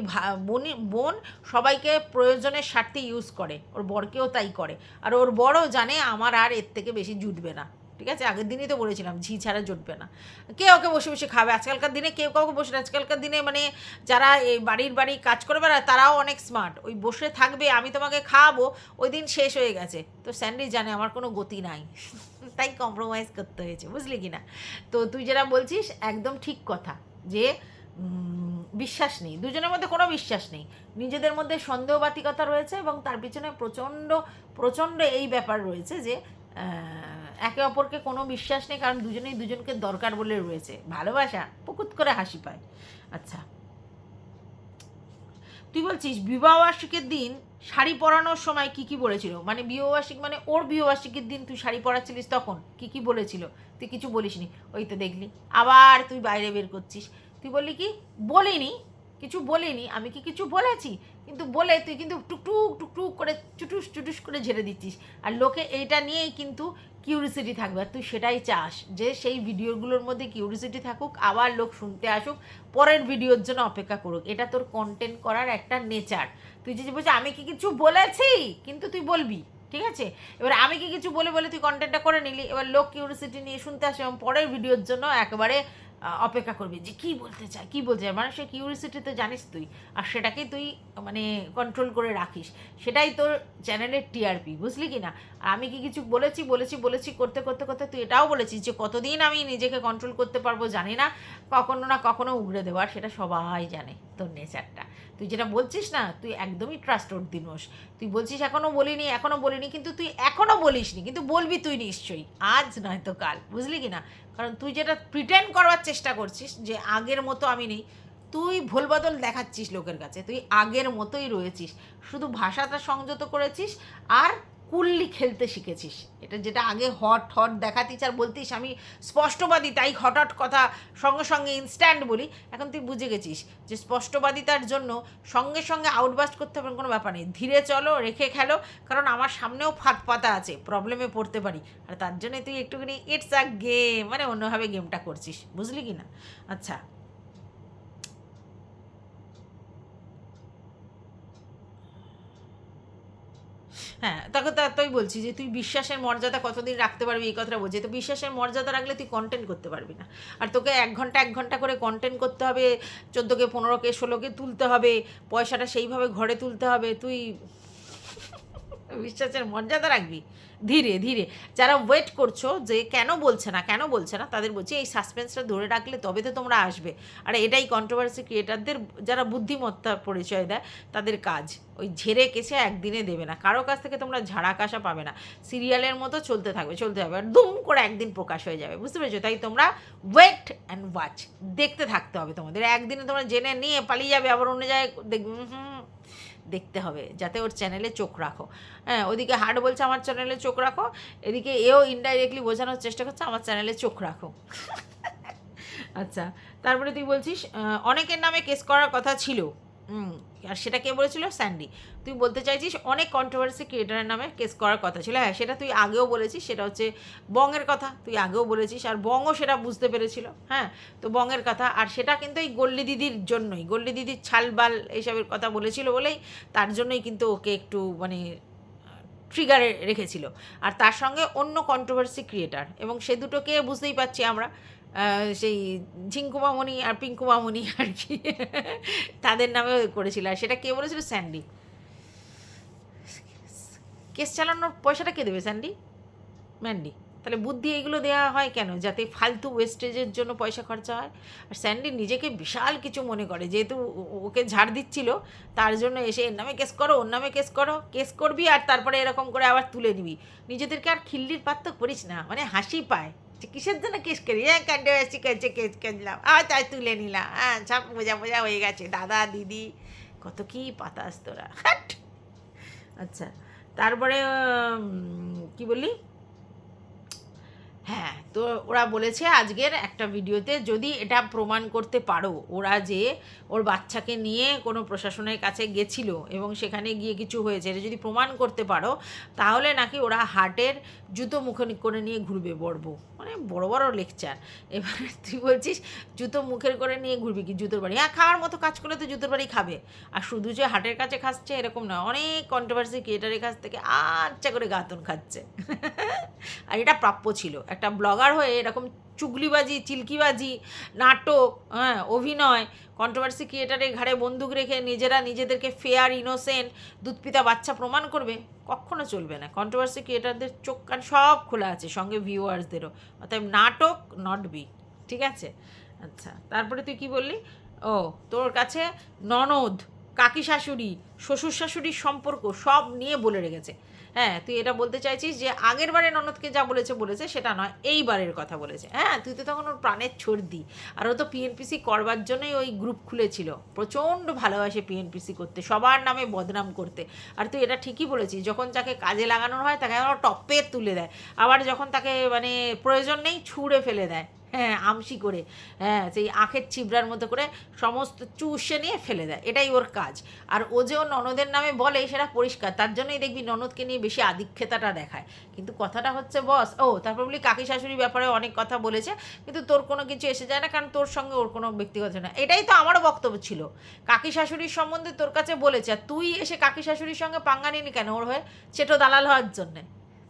বোন সবাইকে প্রয়োজনের স্বার্থে ইউজ করে, ওর বরকেও তাই করে, আর ওর বরও জানে আমার আর এর থেকে বেশি জুটবে না, ঠিক আছে? আগের দিনই তো বলেছিলাম ঝি ছাড়া জুটবে না, কে ওকে বসে বসে খাবে? আজকালকার দিনে কেউ কাউকে বসে, আজকালকার দিনে মানে যারা এই বাড়ি কাজ করে বেড়ায় তারাও অনেক স্মার্ট, ওই বসে থাকবে আমি তোমাকে খাওয়াবো, ওই দিন শেষ হয়ে গেছে। তো স্যান্ডি জানে আমার কোনো গতি নাই তাই কম্প্রোমাইজ করতে হয়েছে, বুঝলি কি না? তো তুই যেটা বলছিস একদম ঠিক কথা, যে বিশ্বাস নেই, দুজনের মধ্যে কোনো বিশ্বাস নেই, নিজেদের মধ্যে সন্দেহবাতিকতা রয়েছে, এবং তার পিছনে প্রচণ্ড প্রচণ্ড এই ব্যাপার রয়েছে যে একে অপরকে কোনো বিশ্বাস নেই, কারণ দুজনেই দুজনকে দরকার বলে রয়েছে, ভালোবাসা পুকুত করে হাসি পায়। আচ্ছা, তুই বলছিস বিবাহবার্ষিকীর দিন শাড়ি পরানোর সময় কি কি বলেছিল, মানে বিবাহবার্ষিকী মানে ওর বিবাহবার্ষিকীর দিন তুই শাড়ি পরাচ্ছিলিস তখন কি কি বলেছিল? তুই কিছু বলিসনি, ওই তো দেখলি আবার তুই বাইরে বের করছিস। তুই বললি কি বলিনি, কিছু বলিনি, আমি কি কিছু বলেছি? কিন্তু বলে তুই কিন্তু টুকটুক টুকটুক করে চুটুস করে ঝেড়ে দিচ্ছিস, আর লোকে এইটা নিয়েই কিন্তু কিউরিসিটি থাকবে, আর তুই সেটাই চাস যে সেই ভিডিওগুলোর মধ্যে কিউরিসিটি থাকুক, আবার লোক শুনতে আসুক, পরের ভিডিওর জন্য অপেক্ষা করুক, এটা তোর কন্টেন্ট করার একটা নেচার। তুই যে বলছিস আমি কি কিছু বলেছি, কিন্তু তুই বলবি, ঠিক আছে? এবার আমি কি কিছু বলে তুই কন্টেন্টটা করে নিলি, এবার লোক কিউরিসিটি নিয়ে শুনতে আসে, এবং পরের ভিডিওর জন্য একেবারে অপেক্ষা করবি যে কী বলতে চায় মানুষের কিউরিসিটিতে, জানিস তুই, আর সেটাকে তুই মানে কন্ট্রোল করে রাখিস, সেটাই তোর চ্যানেলের টিআরপি, বুঝলি কি না? আর আমি কি কিছু বলেছি করতে করতে করতে তুই এটাও বলেছিস যে কতদিন আমি নিজেকে কন্ট্রোল করতে পারবো জানি না, কখনো না কখনো উগড়ে দেওয়ার, সেটা সবাই জানে তোর নেচারটা। তুই যেটা বলছিস না, তুই একদমই ট্রাস্টওয়ার্দি নোস। তুই বলছিস এখনও বলিনি, কিন্তু তুই এখনও বলিসনি, কিন্তু বলবি তুই নিশ্চয়ই, আজ নয়তো কাল, বুঝলি কি না? কারণ তুই যেটা প্রিটেন্ড করবার চেষ্টা করছিস যে আগের মতো আমি নেই, তুই ভুল বদল দেখাচ্ছিস লোকের কাছে, তুই আগের মতোই রয়েছিস, শুধু ভাষাটা সংযত করেছিস আর কুল্লি খেলতে শিখেছিস। এটা যেটা আগে হট দেখাতিস আর বলতিস আমি স্পষ্টবাদী, তাই হঠাৎ কথা সঙ্গে সঙ্গে ইনস্ট্যান্ট বলি, এখন তুই বুঝে গেছিস যে স্পষ্টবাদিতার জন্য সঙ্গে সঙ্গে আউটবাস্ট করতে হবে কোনো ব্যাপার নেই, ধীরে চলো, রেখে খেলো, কারণ আমার সামনেও ফাঁদ পাতা আছে, প্রবলেমে পড়তে পারি, আর তার জন্যে তুই একটুখানি ইটস আ গেম মানে অন্যভাবে গেমটা করছিস, বুঝলি কি না? আচ্ছা, হ্যাঁ, তোকে তো এতই বলছি যে তুই বিশ্বাসের মর্যাদা কতদিন রাখতে পারবি, এই কথাটা বলছি। তো বিশ্বাসের মর্যাদা রাখলে তুই কন্টেন্ট করতে পারবি না, আর তোকে 1 ঘন্টা করে কন্টেন্ট করতে হবে, 14কে 15কে 16কে তুলতে হবে, পয়সাটা সেইভাবে ঘরে তুলতে হবে, তুই বিশ্বাসের মর্যাদা রাখবি? ধীরে ধীরে, যারা ওয়েট করছো যে কেন বলছে না তাদের বলছি এই সাসপেন্সটা ধরে রাখলে তবে তো তোমরা আসবে, আর এটাই কন্ট্রোভার্সি ক্রিয়েটারদের, যারা বুদ্ধিমত্তা পরিচয় দেয় তাদের কাজ, ওই ঝেড়ে কেসে একদিনে দেবে না, কারো কাছ থেকে তোমরা ঝাড়া কাশা পাবে না, সিরিয়ালের মতো চলতে হবে, আর দুম করে একদিন প্রকাশ হয়ে যাবে, বুঝতে পেরেছো? তাই তোমরা ওয়েট অ্যান্ড ওয়াচ, দেখতে থাকতে হবে তোমাদের, একদিনে তোমরা জেনে নিয়ে পালিয়ে যাবে, আবার অন্য জায়গায় দেখতে হবে, যাতে ওর চ্যানেলে চোখ রাখো। হ্যাঁ, ওদিকে হার্ট বলছে আমার চ্যানেলে চোখ রাখো, এদিকে এও ইনডাইরেক্টলি বোঝানোর চেষ্টা করছে আমার চ্যানেলে চোখ রাখো। আচ্ছা, তারপরে তুই বলছিস অনেকের নামে কেস করার কথা ছিল, আর সেটা কে বলেছিল? স্যান্ডি। তুই বলতে চাইছিস অনেক কন্ট্রোভার্সি ক্রিয়েটারের নামে কেস করার কথা ছিল। হ্যাঁ, সেটা তুই আগেও বলেছিস, সেটা হচ্ছে বংয়ের কথা তুই আগেও বলেছিস, আর বংও সেটা বুঝতে পেরেছিল। হ্যাঁ, তো বংয়ের কথা, আর সেটা কিন্তু এই গোল্ডি দিদির জন্যই, গোল্ডি দিদির ছালবাল এইসবের কথা বলেছিল বলেই তার জন্যই কিন্তু ওকে একটু মানে ট্রিগারে রেখেছিল। আর তার সঙ্গে অন্য কন্ট্রোভার্সি ক্রিয়েটার, এবং সে দুটোকে বুঝতেই পারছি আমরা, সেই ঝিঙ্কু মামনি আর পিঙ্কু মামনি আর কি, তাদের নামে করেছিল। আর সেটা কে বলেছিল? স্যান্ডি। কেস চালানোর পয়সাটা কে দেবে? স্যান্ডি? ম্যান্ডি? তাহলে বুদ্ধি এগুলো দেওয়া হয় কেন? যাতে ফালতু ওয়েস্টেজের জন্য পয়সা খরচা হয়। আর স্যান্ডি নিজেকে বিশাল কিছু মনে করে, যেহেতু ওকে ঝাড় দিচ্ছিল তার জন্য এসে এর নামে কেস করো, ওর নামে কেস করো, কেস করবি আর তারপরে এরকম করে আবার তুলে নিবি। নিজেদেরকে আর খিল্লির পাত্র করিস না, মানে হাসি পায় যে কিসের জন্য কেস করি, হ্যাঁ কন্ট্রোভার্সি করছে কেস করলাম আবার তাই তুলে নিলাম, হ্যাঁ সব বোঝা বোঝা হয়ে গেছে, দাদা দিদি কত কি পাতাস তোরা। হাট। আচ্ছা, তারপরে কি বললি? হ্যাঁ, তো ওরা বলেছে আজকের একটা ভিডিওতে, যদি এটা প্রমাণ করতে পারো ওরা যে ওর বাচ্চাকে নিয়ে কোনো প্রশাসনের কাছে গেছিল এবং সেখানে গিয়ে কিছু হয়েছে, এটা যদি প্রমাণ করতে পারো তাহলে নাকি ওরা হার্টের জুতো মুখে করে নিয়ে ঘুরবে। মানে বড় বড় লেকচার। এবার তুই বলছিস জুতো মুখের করে নিয়ে ঘুরবি কি জুতোর বাড়ি? হ্যাঁ, খাওয়ার মতো কাজ করলে তো জুতোর বাড়ি খাবে। আর শুধু যে হার্টের কাছে খাচ্ছে এরকম না, অনেক কন্ট্রোভার্সি ক্রিয়েটারের কাছ থেকে আচ্ছা করে গাতন খাচ্ছে। আর এটা প্রাপ্য ছিল একটা ব্লগার হয়ে, এরকম চুগলিবাজি, চিলকিবাজি, নাটক, হ্যাঁ অভিনয়, কন্ট্রোভার্সি ক্রিয়েটারের ঘাড়ে বন্দুক রেখে নিজেরা নিজেদেরকে ফেয়ার, ইনোসেন্ট, দুধপিতা বাচ্চা প্রমাণ করবে, কখনো চলবে না। কন্ট্রোভার্সি ক্রিয়েটারদের চোখ কান সব খোলা আছে, সঙ্গে ভিউয়ার্সদেরও। অতএব নাটক নট বি, ঠিক আছে? আচ্ছা, তারপরে তুই কি বললি? ও, তোর কাছে ননদ, কাকি শাশুড়ি, শ্বশুর শাশুড়ির সম্পর্ক সব নিয়ে বলে রেখেছে। হ্যাঁ, তুই এটা বলতে চাইছিস যে আগের বারে ননদকে যা বলেছে সেটা নয়, এইবারের কথা বলেছে। হ্যাঁ, তুই তো তখন ওর প্রাণের ছর্দি, আর ও তো পিএনপিসি করবার জন্যই ওই গ্রুপ খুলেছিল। প্রচণ্ড ভালোবাসে পিএনপিসি করতে, সবার নামে বদনাম করতে। আর তুই এটা ঠিকই বলেছিস, যখন যাকে কাজে লাগানোর হয় তাকে আবার টপে তুলে দেয়, আবার যখন তাকে মানে প্রয়োজন নেই ছুঁড়ে ফেলে দেয়। হ্যাঁ, আমসি করে, হ্যাঁ সেই আখের চিবড়ার মতো করে সমস্ত চুষে নিয়ে ফেলে দেয়, এটাই ওর কাজ। আর ও যে ওর ননদের নামে বলে সেটা পরিষ্কার, তার জন্যই দেখবি ননদকে নিয়ে বেশি আধিক্যতাটা দেখায়। কিন্তু কথাটা হচ্ছে বস, তারপর বলি কাকি শাশুড়ির ব্যাপারে অনেক কথা বলেছে, কিন্তু তোর কোনো কিছু এসে যায় না, কারণ তোর সঙ্গে ওর কোনো ব্যক্তিগত না। এটাই তো আমারও বক্তব্য ছিল, কাকি শাশুড়ির সম্বন্ধে তোর কাছে বলেছে, আর তুই এসে কাকি শাশুড়ির সঙ্গে পাঙ্গা নিনি কেন? ওর হয়ে সেটা দালাল হওয়ার জন্যে,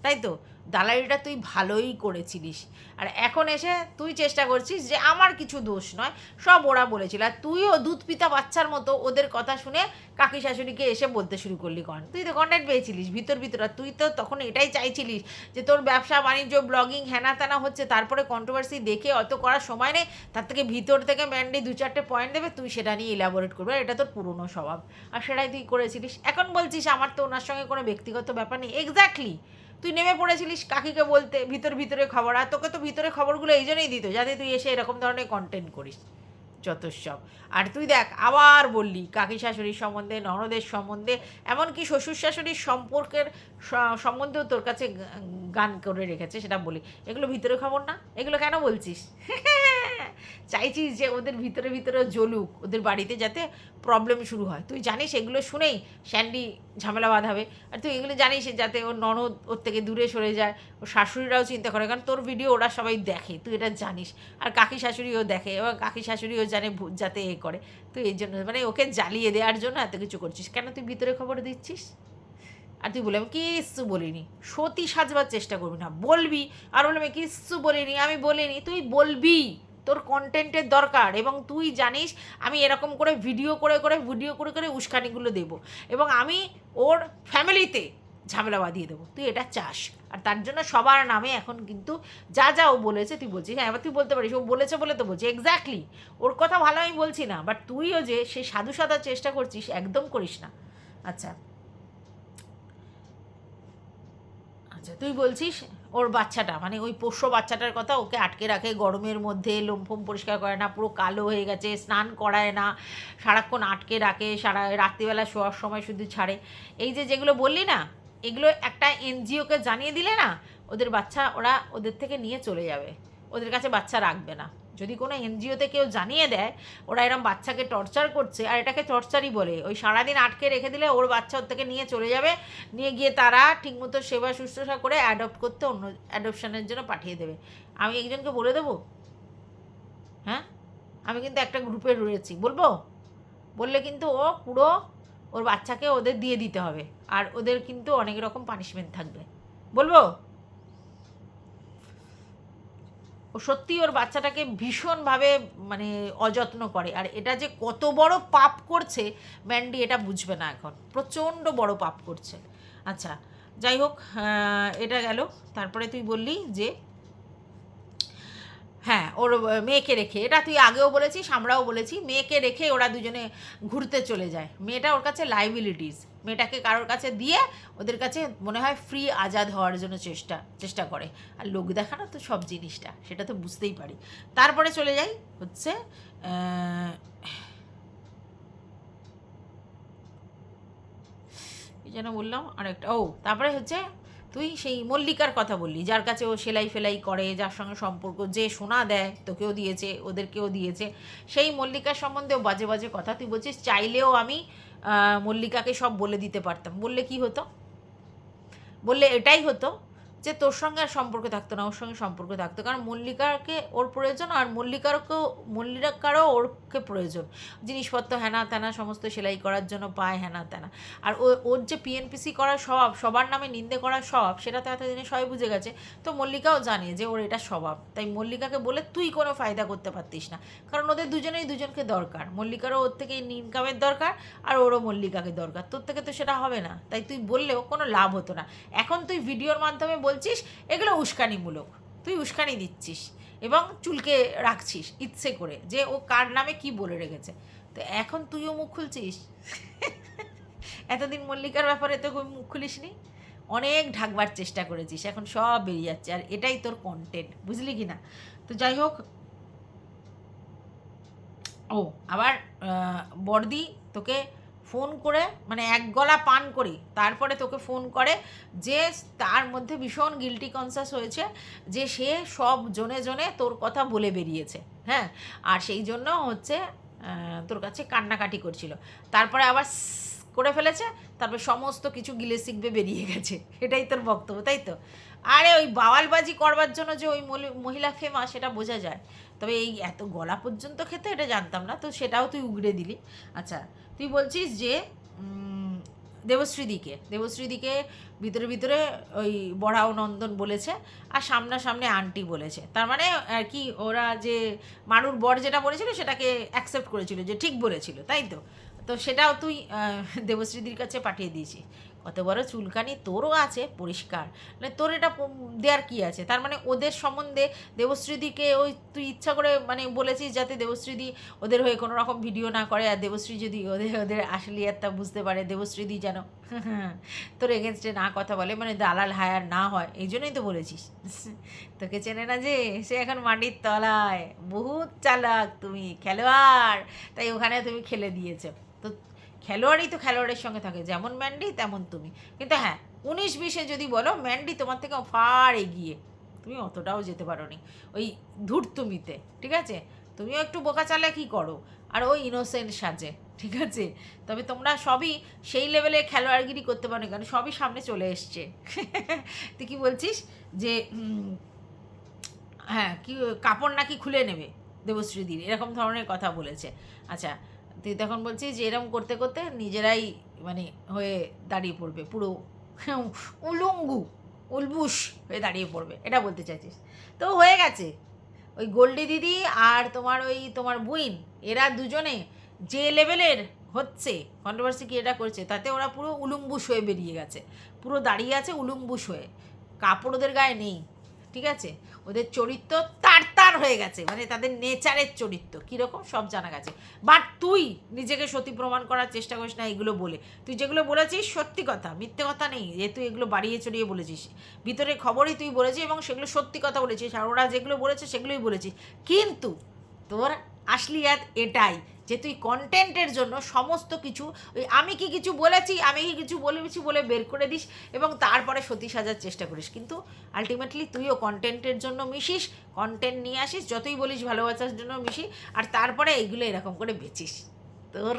তাই তো? দালালিটা তুই ভালোই করেছিলিস, আর এখন এসে তুই চেষ্টা করছিস যে আমার কিছু দোষ নয়, সব ওরা বলেছিল। আর তুইও দুধ পিতা বাচ্চার মতো ওদের কথা শুনে কাকি শাশুড়িকে এসে বলতে শুরু করলি। তুই তো কন্টেন্ট পেয়েছিলিস ভিতর ভিতর, আর তুই তো তখন এটাই চাইছিলিস যে তোর ব্যবসা বাণিজ্য, ব্লগিং হ্যানা ত্যানা হচ্ছে, তারপরে কন্ট্রোভার্সি দেখে অত করার সময় নেই, তার থেকে ভিতর থেকে ম্যান্ডি 2-4টে পয়েন্ট দেবে, তুই সেটা নিয়ে ইলাবোরেট করবে। এটা তোর পুরনো স্বভাব, আর সেটাই তুই করেছিলিস। এখন বলছিস আমার তো ওনার সঙ্গে কোনো ব্যক্তিগত ব্যাপার নেই। এক্স্যাক্টলি, তুই নেমে পড়েছিলিস কাকিকে বলতে ভিতরে খবর, আর তোকে তো ভিতরে খবরগুলো এই জন্যই দিত যাতে তুই এসে এরকম ধরনের কন্টেন্ট করিস, যত সব। আর তুই দেখ আবার বললি কাকি শাশুড়ির সম্বন্ধে, ননদের সম্বন্ধে, এমনকি শ্বশুর শাশুড়ির সম্পর্কের সম্বন্ধেও তোর কাছে গান করে রেখেছে, সেটা বলি। এগুলো ভিতরে খবর না? এগুলো কেন বলছিস? চাইছিস যে ওদের ভিতরে ভিতরে জ্বলুক, ওদের বাড়িতে যাতে প্রবলেম শুরু হয়। তুই জানিস এগুলো শুনেই স্যান্ডি ঝামেলা বাঁধাবে, আর তুই এগুলো জানিস যাতে ওর ননদ ওর থেকে দূরে সরে যায়, ওর শাশুড়িরাও চিন্তা করে, কারণ তোর ভিডিও ওরা সবাই দেখে, তুই এটা জানিস। আর কাকি শাশুড়িও দেখে, এবং কাকি শাশুড়িও জানে যাতে এ করে। তুই এই জন্য মানে ওকে জ্বালিয়ে দেওয়ার জন্য এত কিছু করছিস। কেন তুই ভিতরে খবর দিচ্ছিস? আর তুই বলে আমি কিচ্ছু বলিনি, সতী সাজবার চেষ্টা করবি না, বলবি। আর বললাম আমি কিচ্ছু বলিনি, আমি বলিনি, তুই বলবি, তোর কন্টেন্টের দরকার। এবং তুই জানিস আমি এরকম করে ভিডিও করে উস্কানিগুলো দেবো, এবং আমি ওর ফ্যামিলিতে ঝামেলা বাঁধিয়ে দেবো, তুই এটা চাস। আর তার জন্য সবার নামে এখন কিন্তু যা যা ও বলেছে তুই বলছিস। হ্যাঁ, এবার তুই বলতে পারিস ও বলেছে বলে তো বলছি, এক্স্যাক্টলি ওর কথা ভালো আমি বলছি না, বাট তুইও যে সে সাধু সাধার চেষ্টা করছিস, একদম করিস না। আচ্ছা, তুই বলছিস ওর বাচ্চাটা, মানে ওই পোষ্য বাচ্চাটার কথা, ওকে আটকে রাখে গরমের মধ্যে, লোমফোম পরিষ্কার করে না, পুরো কালো হয়ে গেছে, স্নান করায় না, সারাক্ষণ আটকে রাখে, সারা রাত্রিবেলা শোয়ার সময় শুধু ছাড়ে। এই যে যেগুলো বললি না, এগুলো একটা এনজিওকে জানিয়ে দিলে না, ওদের বাচ্চা ওরা ওদের থেকে নিয়ে চলে যাবে, ওদের কাছে বাচ্চা রাখবে না। যদি কোনো এনজিওতে কেউ জানিয়ে দেয় ওরা এরম বাচ্চাকে টর্চার করছে, আর এটাকে টর্চারই বলে, ওই সারাদিন আটকে রেখে দিলে ওর বাচ্চা ওর থেকে নিয়ে চলে যাবে, নিয়ে গিয়ে তারা ঠিকমতো সেবা শুশ্রূষা করে অ্যাডপ্ট করতে অন্য অ্যাডপশনের জন্য পাঠিয়ে দেবে। আমি একজনকে বলে দেবো? হ্যাঁ, আমি কিন্তু একটা গ্রুপে রয়েছি, বলবো? বললে কিন্তু ও পুরো ওর বাচ্চাকে ওদের দিয়ে দিতে হবে, আর ওদের কিন্তু অনেক রকম পানিশমেন্ট থাকবে, বলবো? ও সত্যি ওর বাচ্চাটাকে ভীষণভাবে মানে অযত্ন করে, আর এটা যে কত বড় পাপ করছে ম্যান্ডি এটা বুঝবে না এখন, প্রচণ্ড বড় পাপ করছে। আচ্ছা যাই হোক, এটা গেল। তারপরে তুই বললি যে হ্যাঁ ওর মেয়েকে রেখে, এটা তুই আগেও বলেছিস, আমরাও বলেছি, মেয়েকে রেখে ওরা দুজনে ঘুরতে চলে যায়। মেয়েটা ওর কাছে লাইবিলিটিস, মেয়েটাকে কারোর কাছে দিয়ে ওদের কাছে মনে হয় ফ্রি আজাদ হওয়ার জন্য চেষ্টা করে। আর লোক দেখানো তো সব জিনিসটা, সেটা তো বুঝতেই পারি। তারপরে চলে যাই হচ্ছে কি যেন বললাম আরেকটা, তারপরে হচ্ছে তুই সেই মল্লিকার কথা বললি, যার কাছে ও সেলাই ফেলাই করে, যার সঙ্গে সম্পর্ক, যে সোনা দেয়, তোকেও দিয়েছে ওদেরকেও দিয়েছে, সেই মল্লিকার সম্বন্ধেও বাজে বাজে কথা তুই বলছিস। চাইলেও আমি মল্লিকাকে সব বলে দিতে পারতাম। বললে কি হতো? বললে এটাই হতো যে তোর সঙ্গে আর সম্পর্ক থাকতো না, ওর সঙ্গে সম্পর্ক থাকতো, কারণ মল্লিকাকে ওর প্রয়োজন, আর মল্লিকারও ওরকে প্রয়োজন, জিনিসপত্র হ্যানা ত্যানা সমস্ত সেলাই করার জন্য পায়, হ্যানা ত্যানা। আর ওর যে পিএনপিসি করার স্বভাব, সবার নামে নিন্দে করার স্বভাব, সেটা তো এতদিনে সবাই বুঝে গেছে। তো মল্লিকাও জানে যে ওর এটা স্বভাব, তাই মল্লিকাকে বলে তুই কোনো ফায়দা করতে পারতিস না, কারণ ওদের দুজনেই দুজনকে দরকার, মল্লিকারও ওর থেকে ইনকামের দরকার, আর ওরও মল্লিকাকে দরকার, তোর থেকে তো সেটা হবে না, তাই তুই বললেও কোনো লাভ হতো না। এখন তুই ভিডিওর মাধ্যমে বলছিস এগুলো উস্কানিমূলক, তুই উস্কানি দিচ্ছিস এবং চুলকে রাখছিস ইচ্ছে করে, যে ও কার নামে কি বলে রেখেছে। তো এখন তুইও মুখ খুলছিস। এতদিন মল্লিকার ব্যাপারে তো মুখ খুলিসনি, অনেক ঢাকবার চেষ্টা করেছিস, এখন সব বেরিয়ে যাচ্ছে, আর এটাই তোর কন্টেন্ট, বুঝলি কি না? তো যাই হোক, আবার বড়দি তোকে ফোন করে, মানে এক গলা পান করি তারপরে তোকে ফোন করে, যে তার মধ্যে ভীষণ গিল্টি কনসাস হয়েছে, যে সে সব জনে জনে তোর কথা বলে বেরিয়েছে, হ্যাঁ, আর সেই জন্য হচ্ছে তোর কাছে কান্নাকাটি করছিল, তারপরে আবার করে ফেলেছে, তারপর সমস্ত কিছু গিলে শিখবে বেরিয়ে গেছে, এটাই তোর বক্তব্য, তাই তো? আরে ওই বাওয়ালবাজি করবার জন্য যে ওই মহিলা ফেমাস সেটা বোঝা যায়, তবে এই এত গলা পর্যন্ত খেতে এটা জানতাম না, তো সেটাও তুই উগড়ে দিলি। আচ্ছা তুই বলছিস যে দেবশ্রীদিকে ভিতরে ভিতরে ওই বড়াও নন্দন বলেছে, আর সামনাসামনি আন্টি বলেছে, তার মানে আর কি ওরা যে মারুর বর যেটা বলেছিল সেটাকে অ্যাকসেপ্ট করেছিল, যে ঠিক বলেছিল, তাই তো? তো সেটাও তুই দেবশ্রীদির কাছে পাঠিয়ে দিয়েছিস। কত বড় চুলকানি তোরও আছে পরিষ্কার, মানে তোর এটা দেওয়ার কী আছে? তার মানে ওদের সম্বন্ধে দেবশ্রীদিকে ওই তুই ইচ্ছা করে মানে বলেছিস যাতে দেবশ্রীদি ওদের হয়ে কোনো রকম ভিডিও না করে, আর দেবশ্রী যদি ওদের আসলিয়াতটা বুঝতে পারে, দেবশ্রীদি যেন তোর এগেনস্টে না কথা বলে, মানে দালাল হায়ার না হয়, এই জন্যই তো বলেছিস। তোকে চেনে না যে, সে এখন মাটির তলায়, বহুত চালাক তুমি, খেলোয়াড়, তাই ওখানে তুমি খেলে দিয়েছো। তো খেলোয়াড়ই তো খেলোয়াড়ের সঙ্গে থাকে, যেমন ম্যান্ডি তেমন তুমি, কিন্তু হ্যাঁ 19-20-এ যদি বলো ম্যান্ডি তোমার থেকে ফার এগিয়ে, তুমি অতটাও যেতে পারো নি ওই ধূর্তুমিতে, ঠিক আছে? তুমিও একটু বোকা চালাকি করো, আর ওই ইনোসেন্ট সাজে, ঠিক আছে? তবে তোমরা সবই সেই লেভেলে খেলোয়াড়গিরি করতে পারো, কেন সবই সামনে চলে এসছে। তুই কি বলছিস যে হ্যাঁ কি কাপড় নাকি খুলে নেবে দেবশ্রীদির, এরকম ধরনের কথা বলেছে। আচ্ছা তুই তখন বলছিস যে এরকম করতে করতে নিজেরাই মানে হয়ে দাঁড়িয়ে পড়বে, পুরো উলবুস হয়ে দাঁড়িয়ে পড়বে, এটা বলতে চাইছিস? তো হয়ে গেছে, ওই গোল্ডি দিদি আর তোমার বুইন, এরা দুজনে যে লেভেলের হচ্ছে কন্ট্রোভার্সি কি এটা করছে, তাতে ওরা পুরো উলুম্বুস হয়ে বেরিয়ে গেছে, পুরো দাঁড়িয়ে আছে উলুম্বুস হয়ে, কাপড় ওদের গায়ে নেই, ঠিক আছে? ওদের চরিত্র তার হয়ে গেছে, মানে তাদের নেচারের চরিত্র কীরকম সব জানা গেছে। বাট তুই নিজেকে সতী প্রমাণ করার চেষ্টা করিস না এগুলো বলে, তুই যেগুলো বলেছিস সত্যি কথা, মিথ্যে কথা নেই, যে তুই এগুলো বাড়িয়ে চড়িয়ে বলেছিস, ভিতরে খবরই তুই বলেছিস এবং সেগুলো সত্যি কথা বলেছিস, আর ওরা যেগুলো বলেছে সেগুলোই বলেছিস, কিন্তু তোর আসলিয়াত এটাই, যে তুই কন্টেন্টের জন্য সমস্ত কিছু ওই আমি কি কিছু বলেছি বলে বের করে দিস এবং তারপরে সতী সাজার চেষ্টা করিস, কিন্তু আলটিমেটলি তুইও কন্টেন্টের জন্য মিশিস, কন্টেন্ট নিয়ে আসিস, যতই বলিস ভালোবাসার জন্য মিশি, আর তারপরে এইগুলো এরকম করে বেচিস। তোর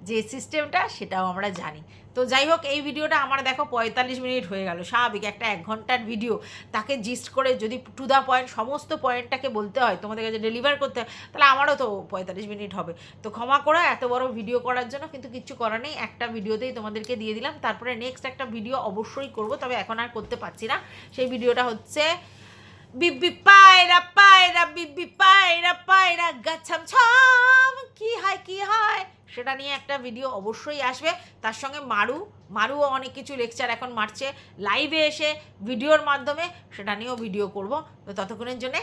যে সিস্টেমটা সেটাও আমরা জানি। তো যাই হোক, এই ভিডিওটা আমার দেখো 45 মিনিট হয়ে গেল, স্বাভাবিক একটা 1 ঘন্টার ভিডিও, তাকে জিস্ট করে যদি টু দ্য পয়েন্ট সমস্ত পয়েন্টটাকে বলতে হয়, তোমাদের কাছে ডেলিভার করতে হয়, তাহলে আমারও তো 45 মিনিট হবে। তো ক্ষমা করো এত বড় ভিডিও করার জন্য, কিন্তু কিচ্ছু করার নেই, একটা ভিডিওতেই তোমাদেরকে দিয়ে দিলাম। তারপরে নেক্সট একটা ভিডিও অবশ্যই করব, তবে এখন আর করতে পারছি না। সেই ভিডিওটা হচ্ছে বিবি পায়রা পায়রা বিবি পায়রা পায়রা গাছাম ছম কি হয় সেটা নিয়ে একটা ভিডিও অবশ্যই আসবে। তার সঙ্গে মারুও অনেক কিছু লেকচার এখন মারছে লাইভে এসে ভিডিওর মাধ্যমে, সেটা নিয়েও ভিডিও করব। তো ততক্ষণের জন্যে